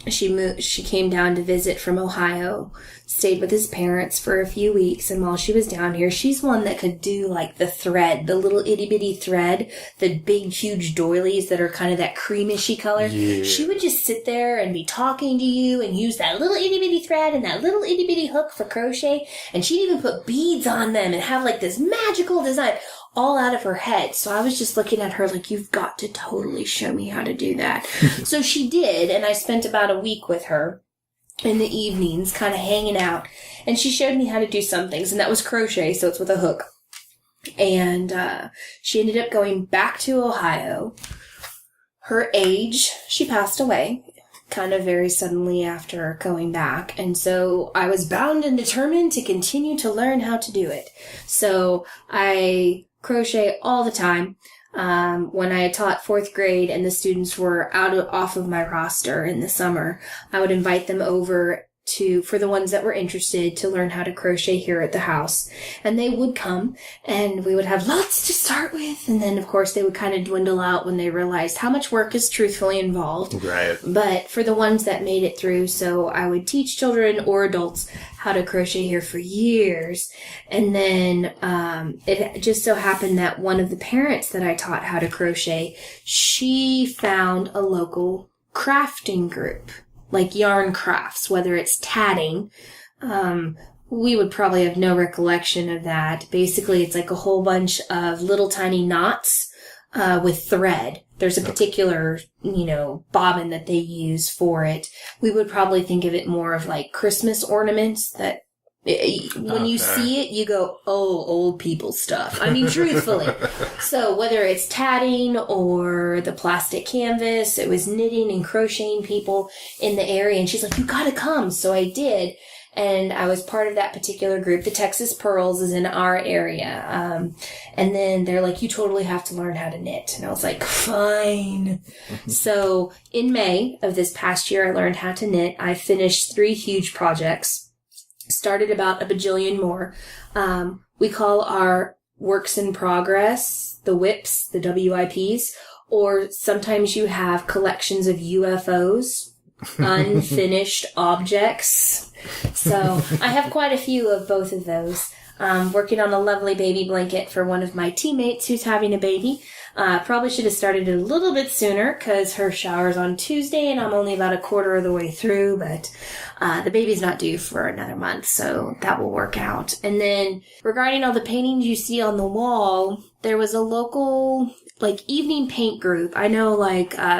She came down to visit from Ohio, stayed with his parents for a few weeks, and while she was down here, she's one that could do like the thread, the little itty bitty thread, the big huge doilies that are kind of that creamishy color. Yeah. She would just sit there and be talking to you and use that little itty bitty thread and that little itty bitty hook for crochet, and she'd even put beads on them and have like this magical design all out of her head. So I was just looking at her like, you've got to totally show me how to do that. So she did, and I spent about a week with her in the evenings, kind of hanging out, and she showed me how to do some things, and that was crochet, so it's with a hook. And she ended up going back to Ohio. Her age, she passed away kind of very suddenly after going back, and so I was bound and determined to continue to learn how to do it. So I crochet all the time. When I taught 4th grade and the students were off of my roster in the summer, I would invite them over for the ones that were interested, to learn how to crochet here at the house. And they would come, and we would have lots to start with. And then, of course, they would kind of dwindle out when they realized how much work is truthfully involved. Right. But for the ones that made it through, so I would teach children or adults how to crochet here for years. And then it just so happened that one of the parents that I taught how to crochet, she found a local crafting group, like yarn crafts, whether it's tatting. We would probably have no recollection of that. Basically, it's like a whole bunch of little tiny knots with thread. There's a particular, bobbin that they use for it. We would probably think of it more of like Christmas ornaments that when you see it, you go, oh, old people stuff. I mean, truthfully. So whether it's tatting or the plastic canvas, it was knitting and crocheting people in the area. And she's like, you gotta come. So I did. And I was part of that particular group. The Texas Pearls is in our area. And then they're like, you totally have to learn how to knit. And I was like, fine. So in May of this past year, I learned how to knit. I finished 3 huge projects. Started about a bajillion more. We call our works in progress the WIPs, the WIPs, or sometimes you have collections of UFOs, unfinished objects. So I have quite a few of both of those. Working on a lovely baby blanket for one of my teammates who's having a baby. Probably should have started it a little bit sooner because her shower's on Tuesday and I'm only about a quarter of the way through, but the baby's not due for another month, so that will work out. And then regarding all the paintings you see on the wall, there was a local evening paint group. I know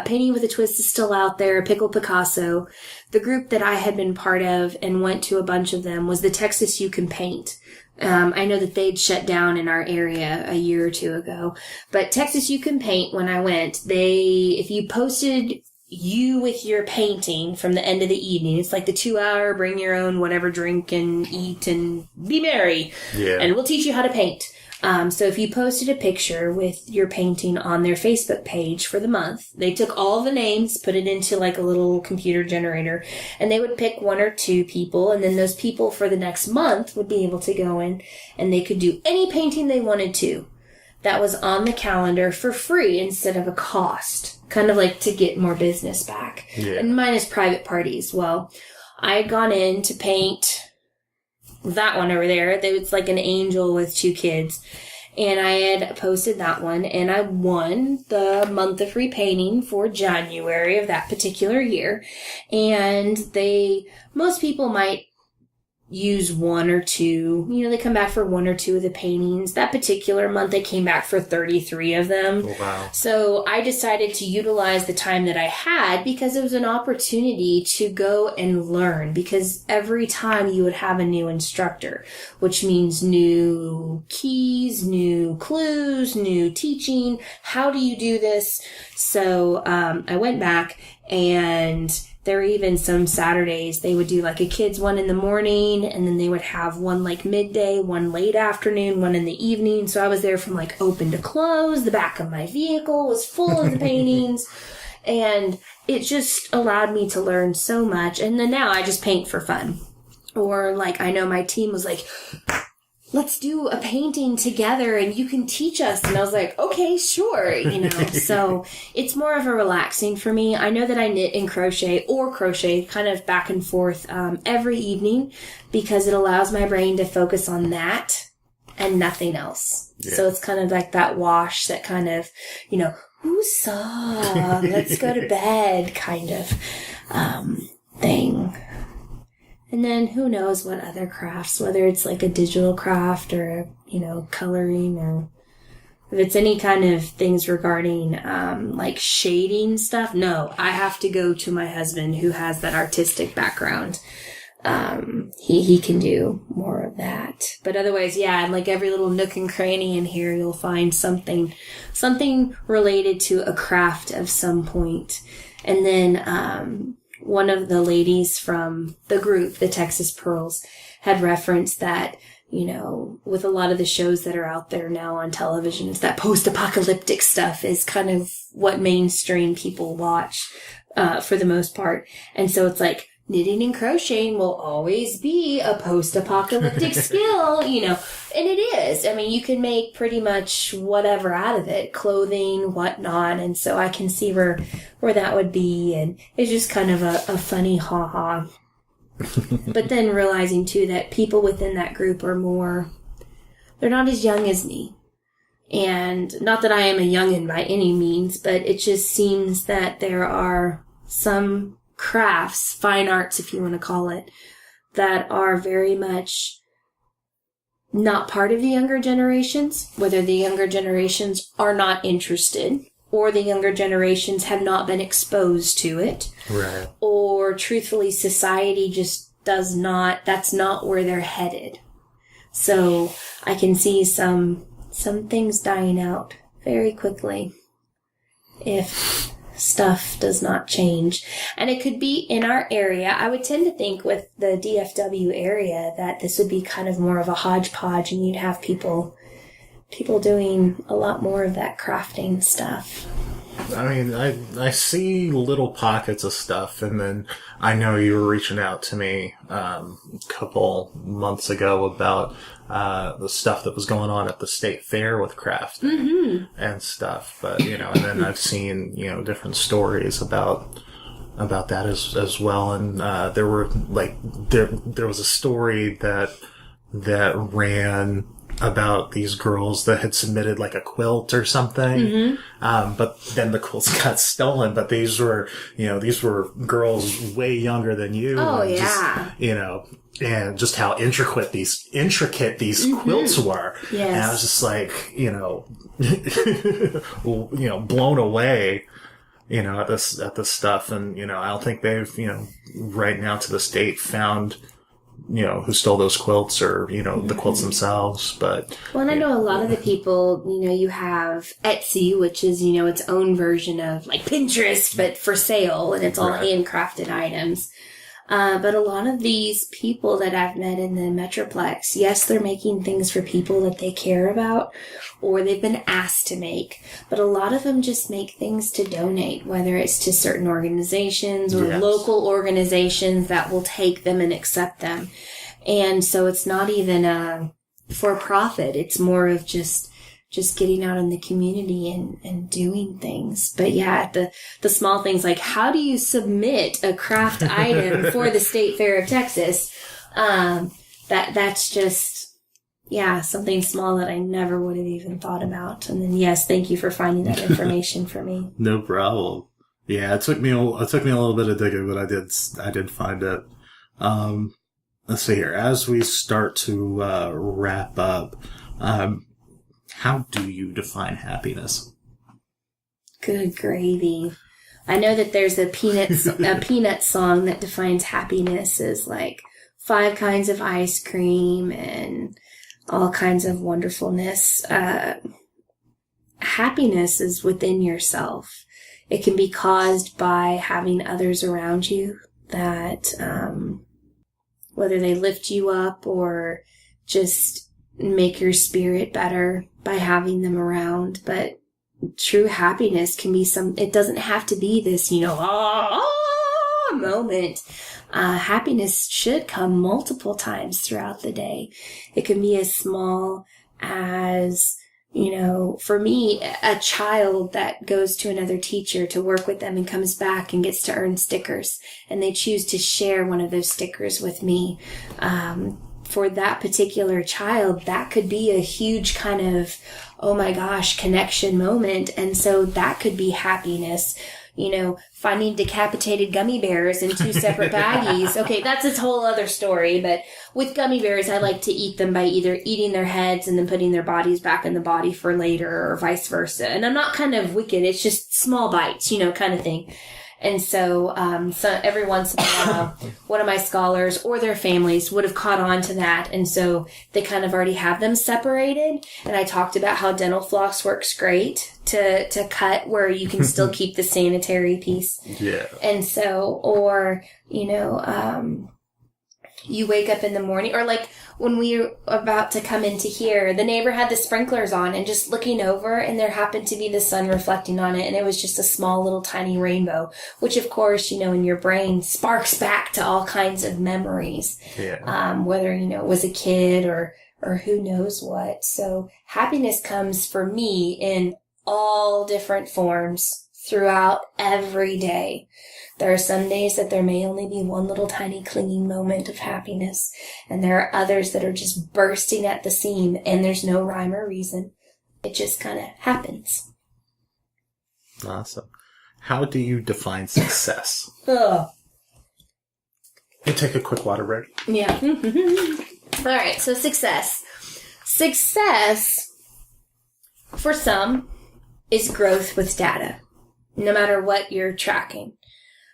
Painting with a Twist is still out there, Pickle Picasso. The group that I had been part of and went to a bunch of them was the Texas You Can Paint. I know that they'd shut down in our area a year or 2 ago, but Texas You Can Paint, when I went, if you posted you with your painting from the end of the evening, it's like the 2-hour bring your own whatever drink and eat and be merry. Yeah. And we'll teach you how to paint. So if you posted a picture with your painting on their Facebook page for the month, they took all the names, put it into a little computer generator, and they would pick 1 or 2 people, and then those people for the next month would be able to go in and they could do any painting they wanted to. That was on the calendar for free instead of a cost, kind of to get more business back. Yeah. And minus private parties. Well, I had gone in to paint that one over there. It's like an angel with 2 kids. And I had posted that one, and I won the month of free painting for January of that particular year. And most people might use 1 or 2. They come back for 1 or 2 of the paintings. That particular month, they came back for 33 of them. Oh, wow. So I decided to utilize the time that I had because it was an opportunity to go and learn, because every time you would have a new instructor, which means new keys, new clues, new teaching. How do you do this? So I went back, and there were even some Saturdays they would do a kids one in the morning, and then they would have one midday, one late afternoon, one in the evening. So I was there from open to close. The back of my vehicle was full of the paintings, and it just allowed me to learn so much. And then now I just paint for fun. Or I know my team was let's do a painting together and you can teach us. And I was like, okay, sure. So it's more of a relaxing for me. I know that I knit and crochet kind of back and forth every evening because it allows my brain to focus on that and nothing else. Yeah. So it's kind of like that wash, that kind of, woosah, let's go to bed kind of thing. And then who knows what other crafts, whether it's like a digital craft or, coloring, or if it's any kind of things regarding like shading stuff. No, I have to go to my husband who has that artistic background. He can do more of that. But otherwise, yeah, in like every little nook and cranny in here, you'll find something related to a craft of some point. And then, one of the ladies from the group, the Texas Pearls, had referenced that, with a lot of the shows that are out there now on television, is that post-apocalyptic stuff is kind of what mainstream people watch, for the most part. And so it's like, knitting and crocheting will always be a post-apocalyptic skill, and it is. I mean, you can make pretty much whatever out of it, clothing, whatnot, and so I can see where that would be, and it's just kind of a funny ha-ha. But then realizing, too, that people within that group are they're not as young as me. And not that I am a youngin' by any means, but it just seems that there are some crafts, fine arts, if you want to call it, that are very much not part of the younger generations, whether the younger generations are not interested or the younger generations have not been exposed to it. Right. Or truthfully, society just that's not where they're headed. So I can see some things dying out very quickly if stuff does not change. And it could be in our area. I would tend to think with the DFW area that this would be kind of more of a hodgepodge, and you'd have people doing a lot more of that crafting stuff. I mean, I see little pockets of stuff, and then I know you were reaching out to me a couple months ago about the stuff that was going on at the state fair with craft and stuff. But, and then I've seen, different stories about that as well. And there were there was a story that ran about these girls that had submitted like a quilt or something. But then the quilts got stolen. But these were girls way younger than you. Oh, and yeah. Just, and just how intricate these quilts were. Yes. And I was just like, blown away, at this stuff. And, I don't think they've, right now to this date found, who stole those quilts or, the quilts themselves. But, well, and I know a lot of the people, you have Etsy, which is, its own version of like Pinterest, but for sale, and it's all handcrafted items. But a lot of these people that I've met in the Metroplex, yes, they're making things for people that they care about or they've been asked to make. But a lot of them just make things to donate, whether it's to certain organizations or local organizations that will take them and accept them. And so it's not even for profit. It's more of just getting out in the community and doing things. But yeah, the small things like how do you submit a craft item for the State Fair of Texas? That's just, something small that I never would have even thought about. And then yes, thank you for finding that information for me. No problem. Yeah, it took me a little bit of digging, but I did find it. Let's see here. As we start to wrap up, how do you define happiness? Good gravy. I know that there's a peanut song that defines happiness as like 5 kinds of ice cream and all kinds of wonderfulness. Happiness is within yourself. It can be caused by having others around you that, whether they lift you up or just make your spirit better by having them around. But true happiness can be it doesn't have to be this, moment. Happiness should come multiple times throughout the day. It can be as small as, for me, a child that goes to another teacher to work with them and comes back and gets to earn stickers, and they choose to share one of those stickers with me. For that particular child, that could be a huge kind of, oh my gosh, connection moment. And so that could be happiness. Finding decapitated gummy bears in 2 separate baggies. Okay, that's a whole other story. But with gummy bears, I like to eat them by either eating their heads and then putting their bodies back in the body for later, or vice versa. And I'm not kind of wicked. It's just small bites, kind of thing. And so every once in a while, one of my scholars or their families would have caught on to that. And so they kind of already have them separated. And I talked about how dental floss works great to cut where you can still keep the sanitary piece. Yeah. And so, or, you wake up in the morning, or like when we were about to come into here, the neighbor had the sprinklers on, and just looking over, and there happened to be the sun reflecting on it, and it was just a small little tiny rainbow, which of course, in your brain sparks back to all kinds of memories. Yeah. Whether, it was a kid or who knows what. So happiness comes for me in all different forms throughout every day. There are some days that there may only be one little tiny clinging moment of happiness, and there are others that are just bursting at the seam, and there's no rhyme or reason. It just kind of happens. Awesome. How do you define success? Ugh. You take a quick water break. Yeah. All right, so success. Success, for some, is growth with data, no matter what you're tracking.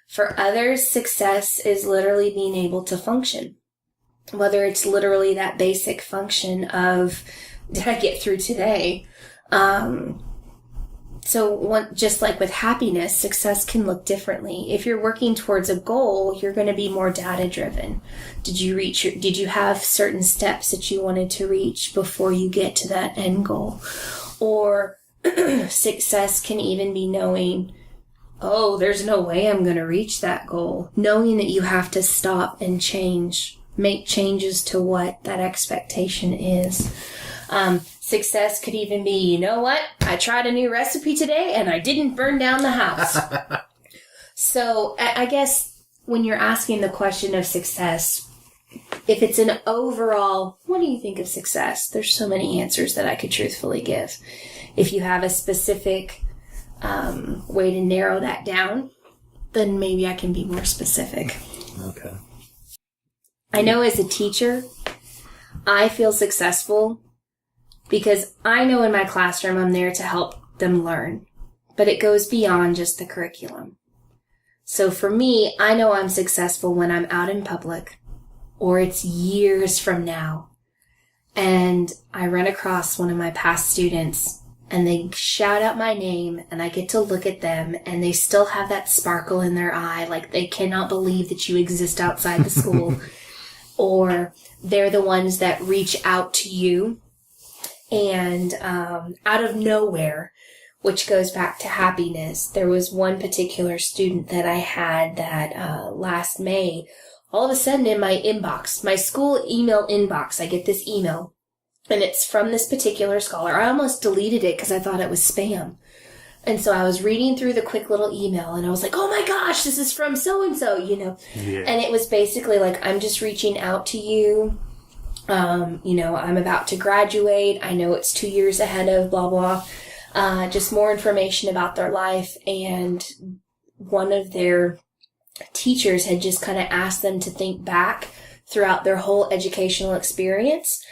For others, success is literally being able to function. Whether it's literally that basic function of, did I get through today? Just like with happiness, success can look differently. If you're working towards a goal, you're going to be more data driven. Did you have certain steps that you wanted to reach before you get to that end goal? Or success can even be knowing, oh, there's no way I'm going to reach that goal. Knowing that you have to stop and make changes to what that expectation is. Success could even be, you know what? I tried a new recipe today and I didn't burn down the house. So I guess when you're asking the question of success, if it's an overall, what do you think of success? There's so many answers that I could truthfully give. If you have a specific way to narrow that down, then maybe I can be more specific. Okay. I know as a teacher, I feel successful because I know in my classroom I'm there to help them learn, but it goes beyond just the curriculum. So for me, I know I'm successful when I'm out in public, or it's years from now, and I run across one of my past students and they shout out my name and I get to look at them and they still have that sparkle in their eye, like they cannot believe that you exist outside the school. Or they're the ones that reach out to you and out of nowhere, which goes back to happiness. There was one particular student that I had that last May, all of a sudden in my inbox, my school email inbox, I get this email. And it's from this particular scholar. I almost deleted it because I thought it was spam. And so I was reading through the quick little email and I was like, oh my gosh, this is from so-and-so, Yeah. And it was basically like, I'm just reaching out to you. I'm about to graduate. I know it's 2 years ahead of blah, blah. Just more information about their life. And one of their teachers had just kind of asked them to think back throughout their whole educational experience.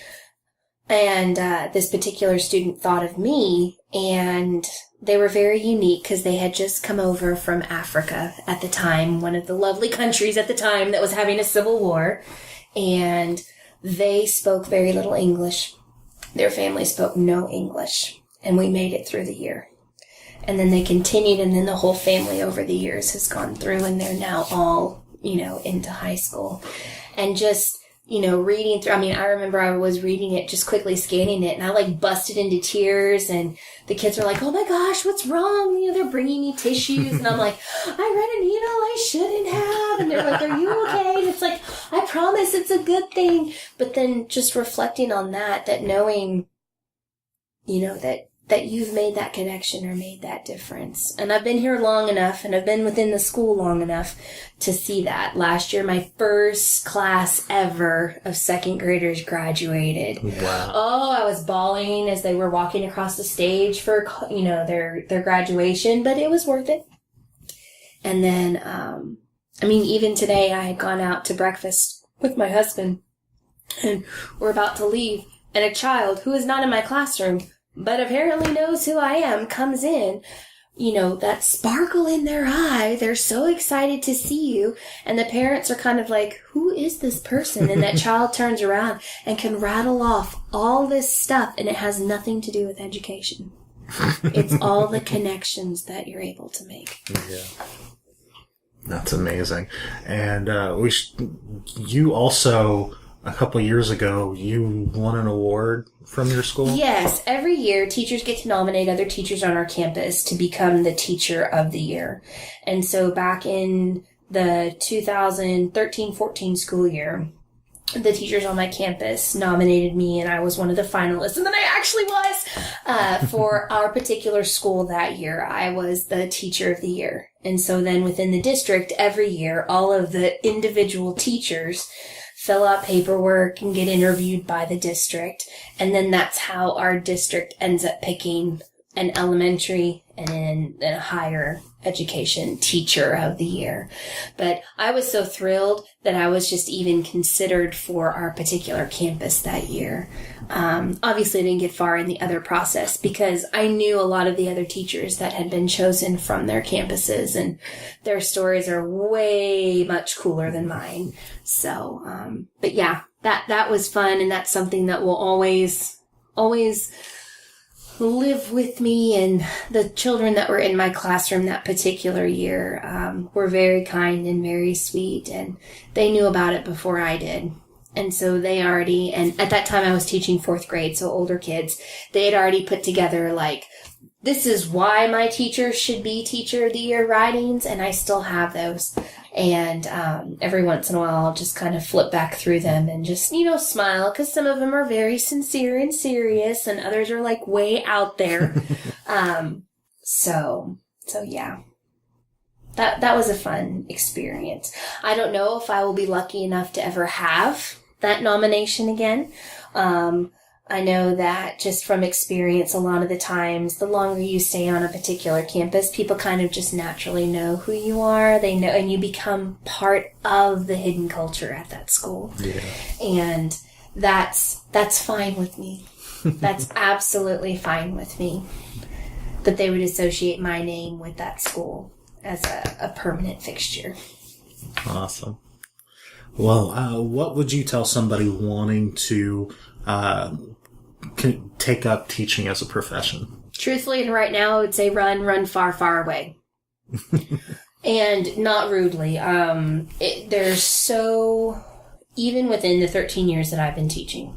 And this particular student thought of me, and they were very unique because they had just come over from Africa at the time, one of the lovely countries at the time that was having a civil war, and they spoke very little English. Their family spoke no English, and we made it through the year. And then they continued, and then the whole family over the years has gone through, and they're now all, into high school. And just reading through, I remember I was reading it, just quickly scanning it, and I like busted into tears, and the kids are like, oh my gosh, what's wrong? They're bringing me tissues, and I'm like, I read a needle I shouldn't have, and they're like, are you okay? And it's like, I promise it's a good thing. But then just reflecting on that knowing, that you've made that connection or made that difference. And I've been here long enough, and I've been within the school long enough to see that. Last year, my first class ever of second graders graduated. Wow. Oh, I was bawling as they were walking across the stage for, their graduation, but it was worth it. And then, even today I had gone out to breakfast with my husband, and we're about to leave, and a child who is not in my classroom but apparently knows who I am comes in, that sparkle in their eye. They're so excited to see you. And the parents are kind of like, who is this person? And that child turns around and can rattle off all this stuff, and it has nothing to do with education. It's all the connections that you're able to make. Yeah. That's amazing. And you also, a couple of years ago, you won an award from your school? Yes. Every year, teachers get to nominate other teachers on our campus to become the Teacher of the Year. And so back in the 2013-14 school year, the teachers on my campus nominated me, and I was one of the finalists. And then I actually was for our particular school that year. I was the Teacher of the Year. And so then within the district, every year, all of the individual teachers fill out paperwork and get interviewed by the district. And then that's how our district ends up picking an elementary and a higher education Teacher of the Year. But I was so thrilled that I was just even considered for our particular campus that year. Obviously, I didn't get far in the other process because I knew a lot of the other teachers that had been chosen from their campuses, and their stories are way much cooler than mine. So, but yeah, that was fun, and that's something that will always live with me. And the children that were in my classroom that particular year were very kind and very sweet, and they knew about it before I did. And so and at that time I was teaching 4th grade, so older kids, they had already put together this is why my teacher should be Teacher of the Year writings, and I still have those. And every once in a while, I'll just kind of flip back through them and just, smile, because some of them are very sincere and serious, and others are way out there. So yeah, that was a fun experience. I don't know if I will be lucky enough to ever have that nomination again. I know that just from experience, a lot of the times, the longer you stay on a particular campus, people kind of just naturally know who you are. They know, and you become part of the hidden culture at that school. Yeah. And that's fine with me. That's absolutely fine with me. That they would associate my name with that school as a permanent fixture. Awesome. Well, what would you tell somebody wanting to take up teaching as a profession? Truthfully, and right now, I would say run far, far away. And not rudely. There's even within the 13 years that I've been teaching,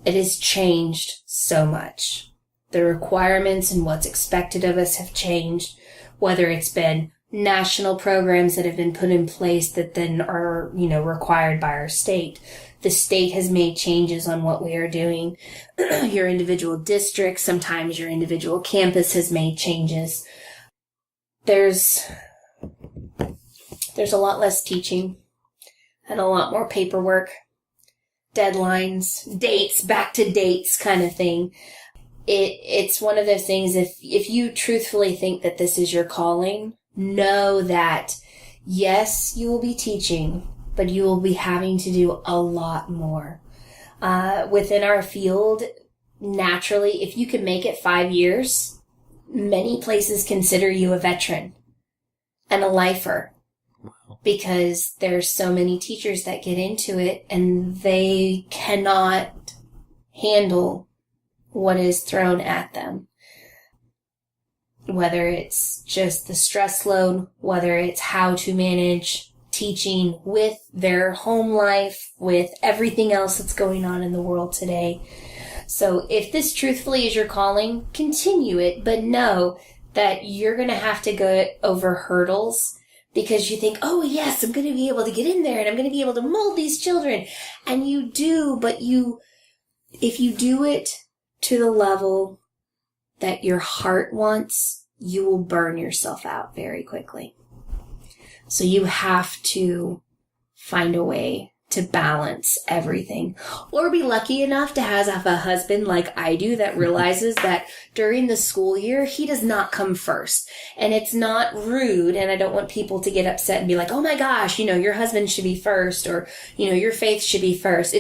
it has changed so much. The requirements and what's expected of us have changed, whether it's been national programs that have been put in place that then are, required by our state. The state has made changes on what we are doing. Your individual district, sometimes your individual campus has made changes. There's a lot less teaching and a lot more paperwork, deadlines, dates, back to dates kind of thing. It's one of those things, if you truthfully think that this is your calling, know that, yes, you will be teaching, but you will be having to do a lot more. Within our field, naturally, if you can make it 5 years, many places consider you a veteran and a lifer. Wow. Because there's so many teachers that get into it and they cannot handle what is thrown at them. Whether it's just the stress load, whether it's how to manage teaching, with their home life, with everything else that's going on in the world today. So if this truthfully is your calling, continue it, but know that you're going to have to go over hurdles because you think, oh yes, I'm going to be able to get in there and I'm going to be able to mold these children. And you do, but if you do it to the level that your heart wants, you will burn yourself out very quickly. So you have to find a way to balance everything, or be lucky enough to have a husband like I do that realizes that during the school year, he does not come first. And it's not rude. And I don't want people to get upset and be like, oh my gosh, your husband should be first, or, your faith should be first.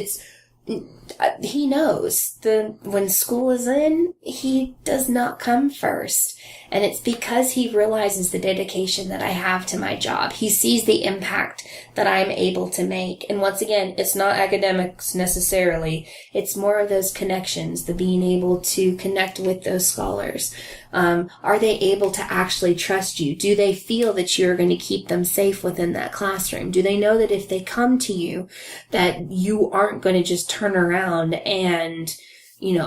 He knows when school is in, he does not come first. And it's because he realizes the dedication that I have to my job. He sees the impact that I'm able to make. And once again, it's not academics necessarily. It's more of those connections, the being able to connect with those scholars. Are they able to actually trust you? Do they feel that you're going to keep them safe within that classroom? Do they know that if they come to you, that you aren't going to just turn around and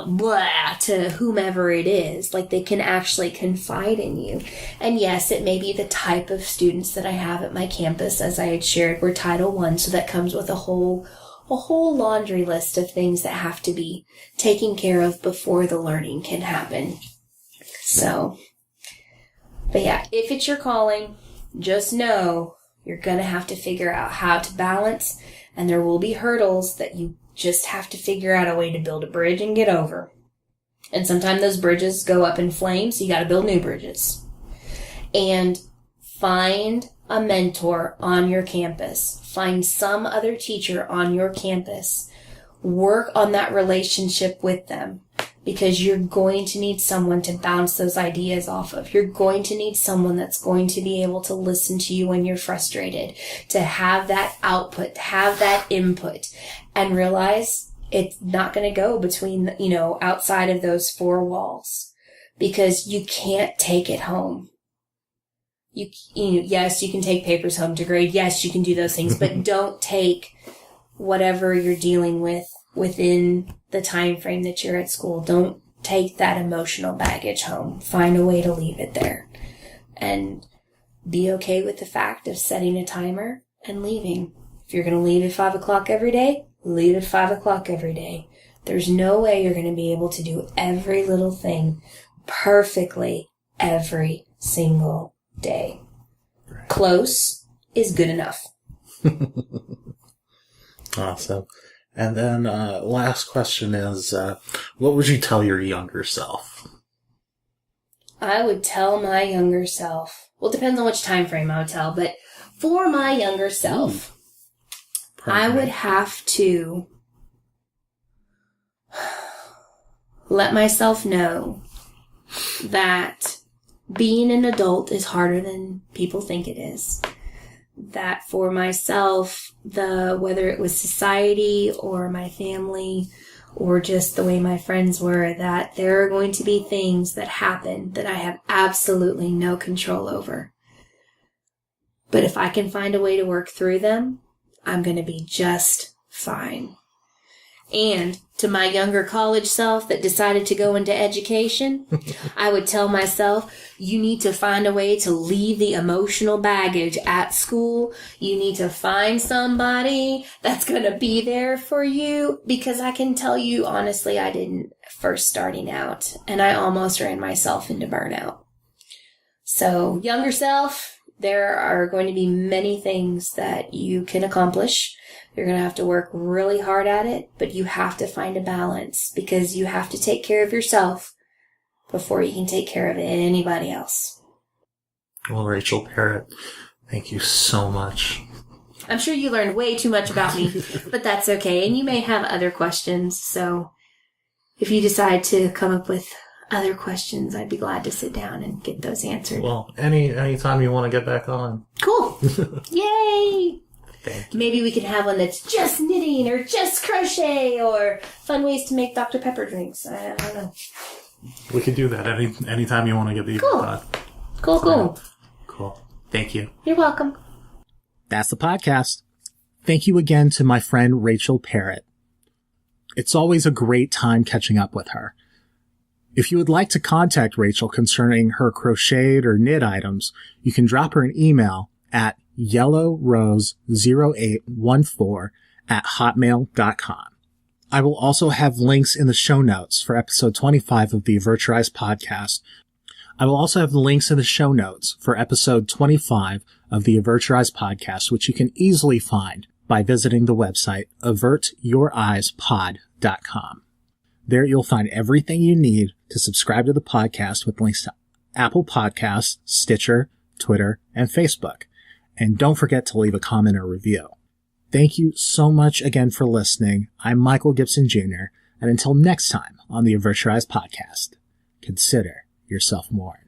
blah to whomever it is? Like, they can actually confide in you. And yes, it may be the type of students that I have at my campus, as I had shared, we're Title I, so that comes with a whole laundry list of things that have to be taken care of before the learning can happen. So, but yeah, if it's your calling, just know you're going to have to figure out how to balance, and there will be hurdles that you just have to figure out a way to build a bridge and get over. And sometimes those bridges go up in flames, so you got to build new bridges. And find a mentor on your campus. Find some other teacher on your campus. Work on that relationship with them, because you're going to need someone to bounce those ideas off of. You're going to need someone that's going to be able to listen to you when you're frustrated, to have that output, to have that input, and realize it's not going to go between, outside of those four walls, because you can't take it home. Yes, you can take papers home to grade. Yes, you can do those things, but don't take whatever you're dealing with within the time frame that you're at school. Don't take that emotional baggage home. Find a way to leave it there, and be okay with the fact of setting a timer and leaving. If you're going to leave at 5 o'clock every day, leave at 5 o'clock every day. There's no way you're going to be able to do every little thing perfectly every single day. Right. Close is good enough. Awesome. And then last question is, what would you tell your younger self? I would tell my younger self, well, it depends on which time frame I would tell, but for my younger self, I would have to let myself know that being an adult is harder than people think it is. That for myself, whether it was society or my family or just the way my friends were, that there are going to be things that happen that I have absolutely no control over. But if I can find a way to work through them, I'm going to be just fine. And to my younger college self that decided to go into education, I would tell myself, you need to find a way to leave the emotional baggage at school. You need to find somebody that's going to be there for you, because I can tell you, honestly, I didn't first starting out, and I almost ran myself into burnout. So, younger self, there are going to be many things that you can accomplish. You're going to have to work really hard at it, but you have to find a balance, because you have to take care of yourself before you can take care of anybody else. Well, Rachel Parrott, thank you so much. I'm sure you learned way too much about me, but that's okay. And you may have other questions, so if you decide to come up with other questions, I'd be glad to sit down and get those answered. Well, anytime you want to get back on. Cool. Yay! Thank you. Maybe we could have one that's just knitting or just crochet or fun ways to make Dr. Pepper drinks. I don't know. We could do that anytime you want to get the Cool. on. Cool. Cool. Thank you. You're welcome. That's the podcast. Thank you again to my friend Rachel Parrott. It's always a great time catching up with her. If you would like to contact Rachel concerning her crocheted or knit items, you can drop her an email at yellowrose0814@hotmail.com. I will also have links in the show notes for episode 25 of the Avert Your Eyes podcast. Which you can easily find by visiting the website avertyoureyespod.com. There you'll find everything you need to subscribe to the podcast with links to Apple Podcasts, Stitcher, Twitter, and Facebook. And don't forget to leave a comment or review. Thank you so much again for listening. I'm Michael Gibson Jr., and until next time on the Avert Your Eyes podcast, consider yourself warned.